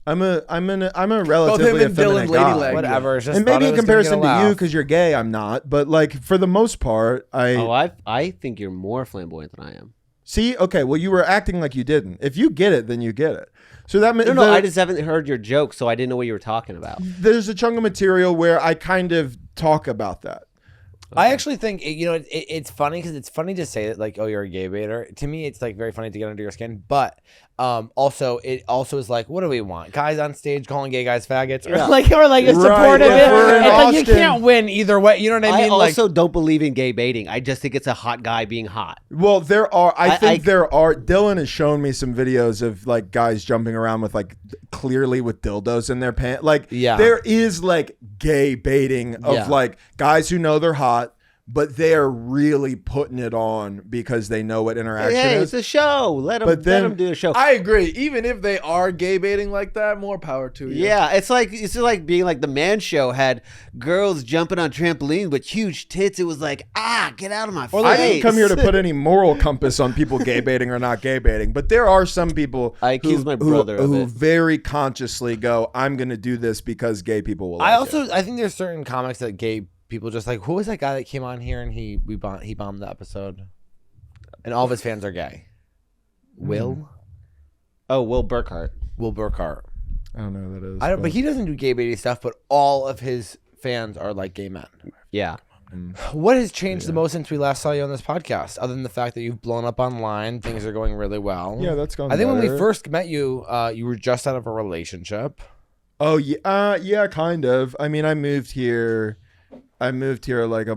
I'm a Both relatively him and Dylan effeminate guy. Ladylike. Whatever. It's just And thought maybe I in was gonna get a comparison to you, laugh. because you're gay, I'm not. But like for the most part, I think you're more flamboyant than I am. see. Okay, well, you were acting like you didn't. If you get it, then you get it. So that means No, I just haven't heard your joke, so I didn't know what you were talking about. there's a chunk of material where I kind of talk about that. I actually think it's funny because it's funny to say that like, oh, you're a gay baiter. To me, it's like very funny to get under your skin. But Also, it also is like, what do we want? Guys on stage calling gay guys faggots, or Yeah. like, or like a Right, supportive. if we're in It's like you Austin- can't win either way. You know what I I mean? also don't believe in gay baiting. I just think it's a hot guy being hot. Well, there are. I think I- there are. Dylan has shown me some videos of like guys jumping around with like clearly with dildos in their pants. Like, Yeah. there is like gay baiting of Yeah. like guys who know they're hot, but they are really putting it on because they know what interaction Hey, is. it's a show. Let But then- them do a show. I agree. Even if they are gay baiting like that, more power to you. Yeah, it's like being like the Man Show had girls jumping on trampolines with huge tits. It was like, get out of my face. I didn't come here to put any moral compass on people gay baiting or not gay baiting, but there are some people I accuse my brother of who it. very consciously go, I'm going to do this because gay people will. I like it." I think there's certain comics that gay people just like. Who was that guy that came on here and he bombed the episode, and all of his fans are gay. Will Will Burkhart. Burkhart. I don't know who that is. I don't, but he doesn't do gay baiting stuff. But all of his fans are like gay men. Yeah. What has changed the most since we last saw you on this podcast, other than the fact that you've blown up online? Things are going really well. Yeah, that's gone. I think when we better. first met you, you were just out of a relationship. Oh yeah, yeah, kind of. I mean, I moved here like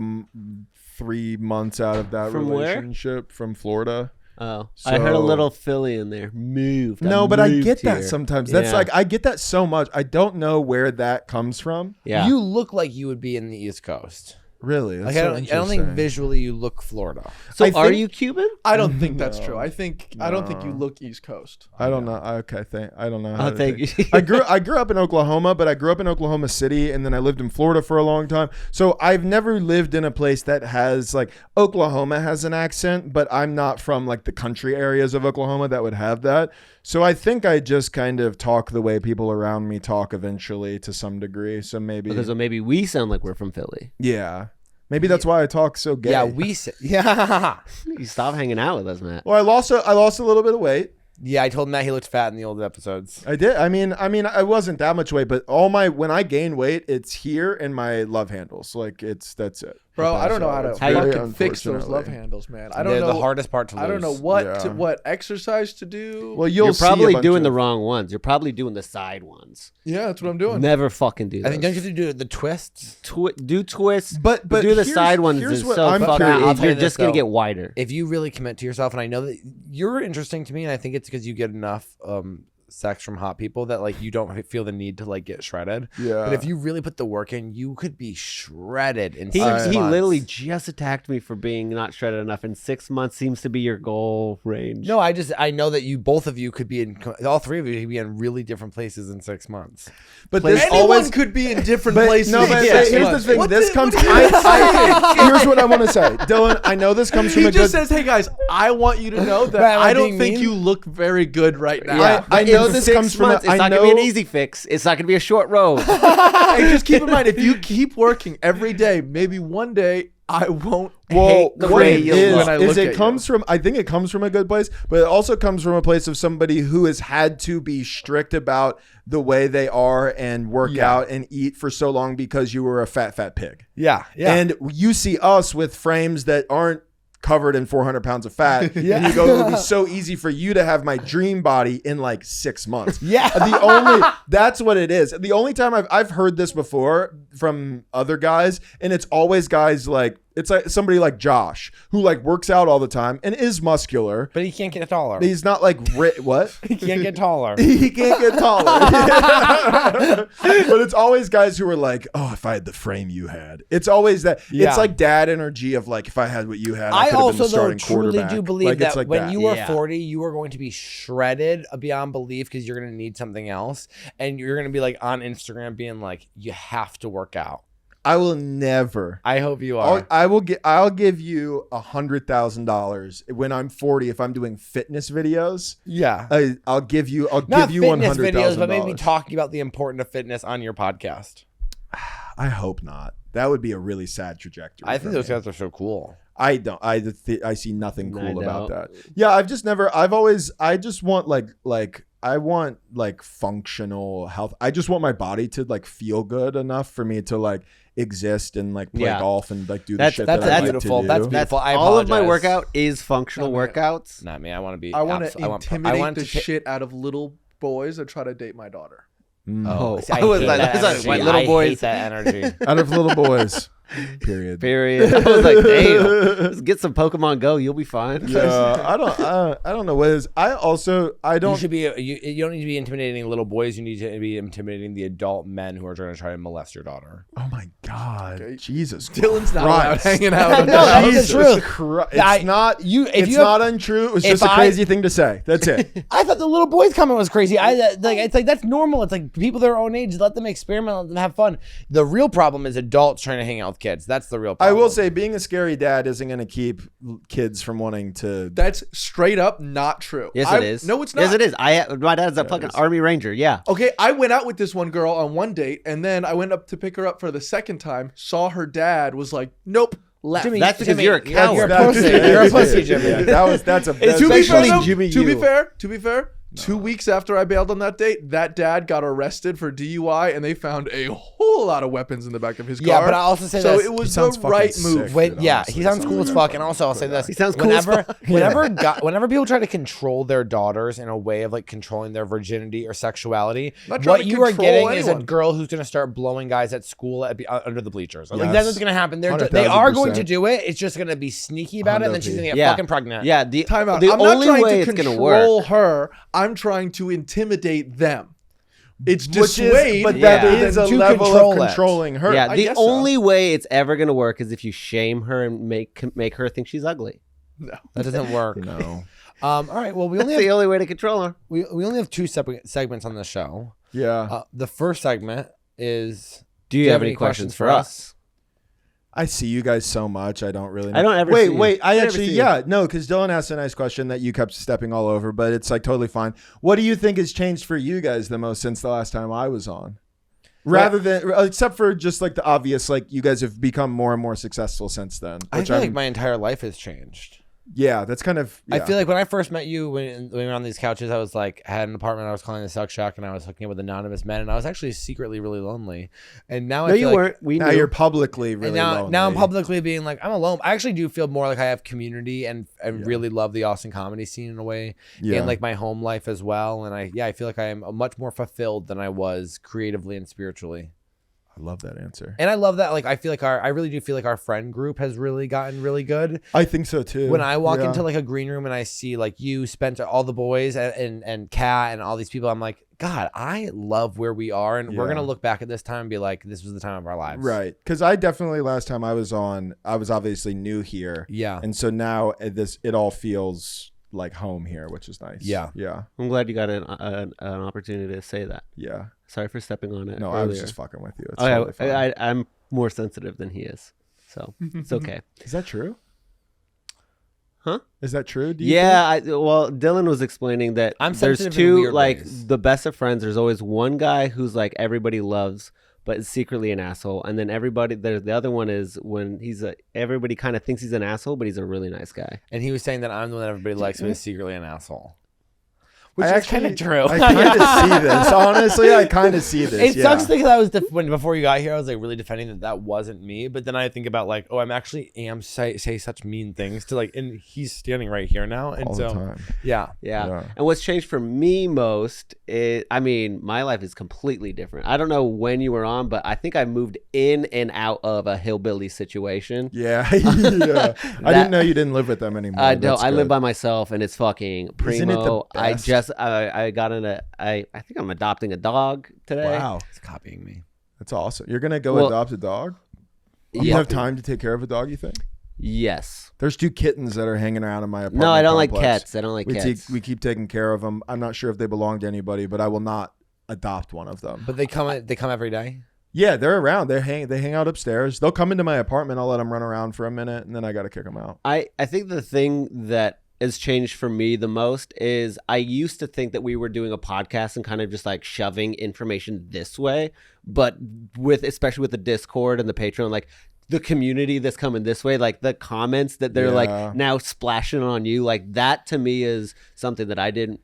3 months out of that From where? relationship from Florida. Oh, I heard a So- little Philly in there. Moved. No, but I moved get that here. sometimes. That's Yeah. like I get that so much. I don't know where that comes from. Yeah. You look like you would be in the East Coast. Really, that's Like so I don't think interesting. visually you look Florida. So I are think- you Cuban? I don't think that's No. true. I don't think you look East Coast. I don't know. Okay, I don't know. How to Thank take- you. I grew up in Oklahoma, but I grew up in Oklahoma City, and then I lived in Florida for a long time. So I've never lived in a place that has like Oklahoma has an accent, but I'm not from like the country areas of Oklahoma that would have that. So I think I just kind of talk the way people around me talk eventually to some degree. So maybe, Because maybe we sound like we're from Philly. yeah, maybe that's why I talk so gay. Yeah, we say, yeah. You stop hanging out with us, Matt. Well, I lost a little bit of weight. Yeah, I told Matt he looked fat in the old episodes. I did. I mean, I wasn't that much weight, but when I gain weight, it's here in my love handles. Like that's it. Bro, I don't know how to It's How you very fucking fix those love unfortunately. handles, man. I don't They're know the hardest part to lose. I don't know what Yeah. what exercise to do. Well, you'll You're probably see a bunch doing the of- wrong ones. You're probably doing the side ones. Yeah, that's what I'm doing. Never fucking do. I think don't those. you have to do the twists? Do twists, But do the here's- side ones. here's Is what so I'm fucking. curious- I'll tell you You're this, just gonna though. get wider. If you really commit to yourself, and I know that you're interesting to me, and I think it's because you get enough sex from hot people that like you don't feel the need to like get shredded. Yeah. But if you really put the work in, you could be shredded in He 6 he months. literally just attacked me for being not shredded enough, and 6 months seems to be your goal range. No, I know that both of you could be in, all three of you could be in really different places in 6 months. But Anyone this always could be in different but, places. No, but Yeah. here's the thing. What This the- comes. what are you Here's what I want to say, Dylan. I know this comes from He a just good. says, "Hey guys, I want you to know that Am I I don't being think mean? you look very good right now." Yeah, I but know in this 6 comes from a- months, It's I not gonna be an know- easy fix. It's not gonna be a short road. And just keep in mind, if you keep working every day, maybe one day I won't Well, hate the what way it you is, look when I is look it at comes from. I think it comes from a good place, but it also comes from a place of somebody who has had to be strict about the way they are and work out and eat for so long because you were a fat pig. Yeah, And you see us with frames that aren't covered in 400 pounds of fat. And you go, it would be so easy for you to have my dream body in like 6 months. That's what it is. The only time I've heard this before from other guys, and it's always guys like, it's like somebody like Josh who like works out all the time and is muscular. but he can't get taller. He's not like what? He can't get taller. He can't get taller. But it's always guys who are like, oh, if I had the frame you had. It's always that. Yeah. It's like dad energy of like, if I had what you had, I I could have been also the though starting truly quarterback. do believe Like, that it's like when that. you are Yeah. 40, you are going to be shredded beyond belief because you're going to need something else, and you're going to be like on Instagram being like, you have to work out. I will never. I hope you are. I'll give you $100,000 when I'm 40 if I'm doing fitness videos. Yeah. I'll give you Not give you fitness $100,000. videos, but maybe talking about the importance of fitness on your podcast. I hope not. That would be a really sad trajectory. I for think those me. guys are so cool. I don't. I see nothing I cool about don't. that. Yeah, I've just never. I've always. I just want like I want like functional health. I just want my body to like feel good enough for me to like exist and like play golf and like do the shit that I beautiful. like to do. That's beautiful. I all of my apologize. workout is functional workouts. Not me. I want to be. I want to intimidate the shit. shit out of little boys that try to date my daughter. Oh, See, I was hate like, that I was like, energy. my little I boys. hate that energy. Out of little boys. Period. Period. I was like, damn, let's get some Pokemon Go. You'll be fine. Yeah, I don't know what it is. I You don't. should be. You don't need to be intimidating little boys. You need to be intimidating the adult men who are trying to try and molest your daughter. Oh my God, Okay. Jesus! Dylan's not allowed Christ. hanging out. No, that's the Jesus truth. Christ. I- It's not. you- if It's you have- not untrue. It was if just a I- crazy thing to say. That's it. I thought the little boys comment was crazy. It's like that's normal. It's like people their own age. Let them experiment. Let them have fun. The real problem is adults trying to hang out with kids. That's the real I problem. will say, being a scary dad isn't going to keep kids from wanting to. That's straight up not true. Yes, it is. No, it's not. Yes, it is. My dad's a fucking Army Ranger. Yeah. Okay, I went out with this one girl on one date, and then I went up to pick her up for the second time. Saw her dad, was like, "Nope, left." Jimmy, That's because you're a You're coward. a pussy. You're a pussy, Jimmy. Yeah, that's a. To be fair, especially though, Jimmy. to be you. fair, 2 weeks after I bailed on that date, that dad got arrested for DUI, and they found a whole lot of weapons in the back of his car. Yeah, but I also say so this. it was He sounds the fucking right sick. move. When, Dude, yeah, honestly, he sounds sounds cool like as a fuck. And also, I'll say this: He sounds cool as fuck. whenever people try to control their daughters in a way of like controlling their virginity or sexuality, Not trying what to you are control getting is a anyone. girl who's gonna start blowing guys at school under the bleachers. Like Yes. that's what's gonna happen. They 100,000%. are going to do it. It's just gonna be sneaky about it, and then she's gonna get Yeah. fucking pregnant. Yeah. The Time out. the I'm not only trying way to it's gonna control work. her. I'm trying to intimidate them. It's Which is, dissuade. but Yeah. that is a To level control of it. controlling her. Yeah. I The guess so. only way it's ever gonna work is if you shame her and make her think she's ugly. No. That doesn't work. No. All right. Well, we That's only the have only way to control her. we only have two separate segments on the show. Yeah. The first segment is. Do you have any questions for us? I see you guys so much. I don't really know. I don't ever Wait, see you. wait. I I never actually, see you. yeah, no, because Dylan asked a nice question that you kept stepping all over, but it's like totally fine. What do you think has changed for you guys the most since the last time I was on? Rather than, except for just like the obvious, like you guys have become more and more successful since then. I Which feel like my entire life has changed. yeah, that's kind of. I yeah. feel like when I first met you, when we were on these couches, I was like, I had an apartment I was calling the Suck Shack, and I was hooking up with anonymous men, and I was actually secretly really lonely. And now I No, feel you like, weren't. We now knew. you're publicly and really now I'm lonely. publicly being like, I'm alone. I actually do feel more like I have community and really love the Austin comedy scene in a way, Yeah. and like my home life as well. And I feel like I am much more fulfilled than I was creatively and spiritually. I love that answer. And I love that. Like, I feel like I really do feel like our friend group has really gotten really good. I think so too. When I walk Yeah. into like a green room and I see like you, Spencer, all the boys, and Kat and all these people, I'm like, God, I love where we are, and we're Yeah. gonna look back at this time and be like, this was the time of our lives. Right, because I definitely last time I was on, I was obviously new here, Yeah. and so now it all feels like home here, which is nice. Yeah. yeah, I'm glad you got an opportunity to say that. yeah. Sorry for stepping on it. No, earlier. I was just fucking with you. It's Oh, totally yeah, fine. I'm more sensitive than he is, so it's okay. Is that true? Huh? Is that true? Do you Yeah, well, Dylan was explaining that I'm there's sensitive in two, weird like ways. the best of friends. There's always one guy who's like everybody loves, but is secretly an asshole, and then the other one is when everybody kind of thinks he's an asshole, but he's a really nice guy. And he was saying that I'm the one that everybody likes, but is secretly an asshole. Which I is kind of actually- true. I kind of see this. Honestly, I kind of see this. It yeah. sucks because I was before you got here, I was like really defending that wasn't me. But then I think about like, oh, I'm actually say such mean things to like, and he's standing right here now, and all so the time. yeah. Yeah. And what's changed for me most is, I mean, my life is completely different. I don't know when you were on, but I think I moved in and out of a hillbilly situation. Yeah, yeah. I didn't know you didn't live with them anymore. I don't. That's I live good. by myself, and it's fucking primo. Isn't it the best? I got I think I'm adopting a dog today. Wow, He's copying me. that's awesome. You're gonna go Well, adopt a dog? You Yeah. have time to take care of a dog? You think? Yes. There's 2 kittens that are hanging around in my apartment. No, I don't like complex. cats. I don't like We cats. we keep taking care of them. I'm not sure if they belong to anybody, but I will not adopt one of them. But they come every day. Yeah, they're around. They hang out upstairs. They'll come into my apartment. I'll let them run around for a minute, and then I got to kick them out. I think the thing that has changed for me the most is I used to think that we were doing a podcast and kind of just like shoving information this way, but especially with the Discord and the Patreon, like the community that's coming this way, like the comments that they're Yeah. like now splashing on you, like that to me is something that I didn't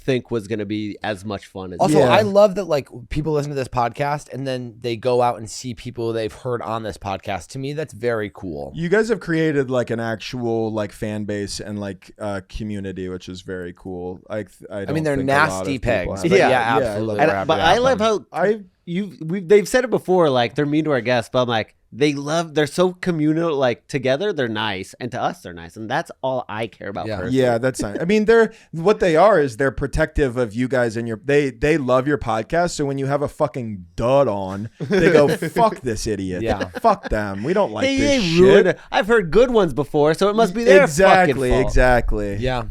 think was going to be as much fun as Also, Yeah. I love that like people listen to this podcast and then they go out and see people they've heard on this podcast. To me, that's very cool. You guys have created like an actual like fan base and like community, which is very cool. I mean, they're nasty pigs, but Yeah, yeah, yeah, absolutely. And- we're happy but to I have love them. how they've said it before, like they're mean to our guests, but I'm like, they're so communal, like together they're nice, and to us they're nice, and that's all I care about. Yeah. personally. Yeah, that's nice. I mean, what they are is they're protective of you guys and they love your podcast. So when you have a fucking dud on, they go, "Fuck this idiot. Yeah. Fuck them. We don't like Hey, this they shit." ruined it. I've heard good ones before, so it must be their Exactly, fucking fault. exactly. Yeah.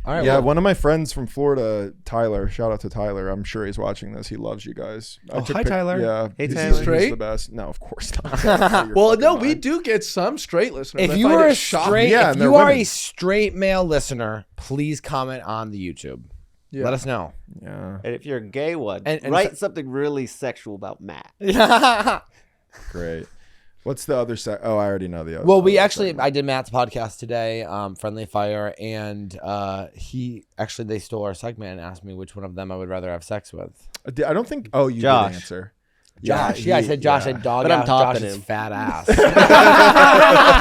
All right. Yeah, well, one of my friends from Florida, Tyler. Shout out to Tyler. I'm sure he's watching this. He loves you guys. Oh, hi, Tyler. Yeah, Hey, he's Tyler. Straight? the best. No, of course not. Well, no, we do get some straight listeners. if I you find are it a shocking. straight, Yeah, if and you they're are a women. straight male listener, please comment on the YouTube. Yeah. Let us know. Yeah, And if you're a gay one, And write something really sexual about Matt. great. What's the other side? Oh, I already know the other. Well, we other actually, segment. I did Matt's podcast today, Friendly Fire, and they stole our segment and asked me which one of them I would rather have sex with. I don't think. Oh, you Josh. did answer. Josh, yeah, I said Josh yeah. had dog But I'm ass topping Josh's him. fat ass.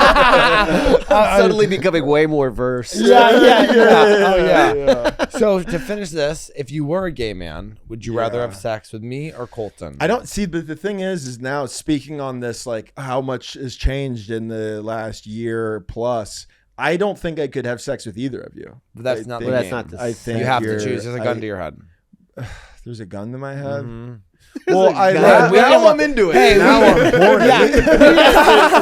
I'm suddenly becoming way more versed. yeah. Oh yeah. Yeah. So to finish this, if you were a gay man, would you rather Yeah. have sex with me or Colton? I don't see, but the thing is now speaking on this, like how much has changed in the last year plus. I don't think I could have sex with either of you. But that's I not think- the That's game. not the I think You have to you're- choose. There's a gun to your head. There's a gun to my head. Mhm. Well, I gun. Now I'm into it. Hey, now I'm horny.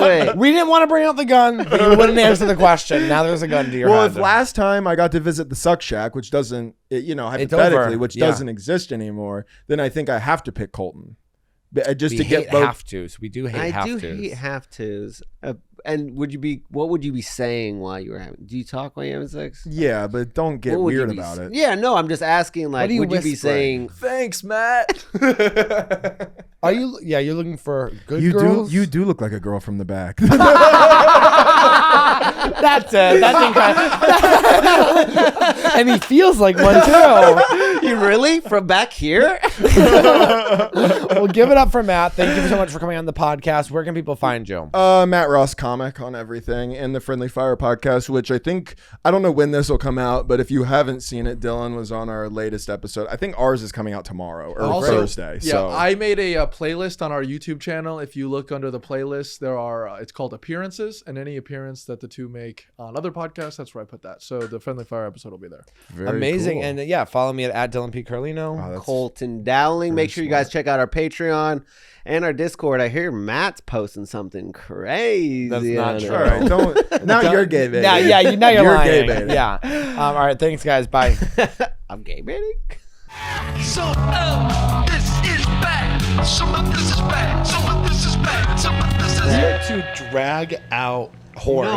Wait. We didn't want to bring out the gun, but you wouldn't answer the question. Now there's a gun to your Well, head. if last time I got to visit the Suck Shack, which doesn't, hypothetically, over. which Yeah. doesn't exist anymore, then I think I have to pick Colton, just we to hate get both. have tos. We do hate I have do tos. hate have tos. And what would you be saying while you were having? Do you talk while you're having sex? Yeah, but don't get What would you weird be about it. Yeah, no, I'm just asking. Like, are you would you be whispering? saying? Thanks, Matt. Are you? Yeah, you're looking for good You girls. do look like a girl from the back. That's it. That's incredible. And he feels like one too. You really from back here? Well, give it up for Matt. Thank you so much for coming on the podcast. Where can people find you? Matt Ross comic on everything, and the Friendly Fire podcast, which I don't know when this will come out, but if you haven't seen it, Dylan was on our latest episode. I think ours is coming out tomorrow or Also, Thursday. Yeah, So I made a playlist on our YouTube channel. If you look under the playlist, there are it's called appearances, and any appearance that the two make on other podcasts, that's where I put that. So the Friendly Fire episode will be there. very Amazing. cool. And yeah, follow me at Dylan P. Carlino. Oh, that's Colton Dowling. Make sure you guys check out our Patreon and our Discord. I hear Matt's posting something crazy. That's not on true. there. all right. Don't now you're gay, baby. Now, yeah, now you're You're lying. gay, baby. Yeah. All right. Thanks, guys. Bye. I'm gay, baby. So, this is bad. Some of this is bad. Some of this is bad. Some of this is To drag out Whores. No,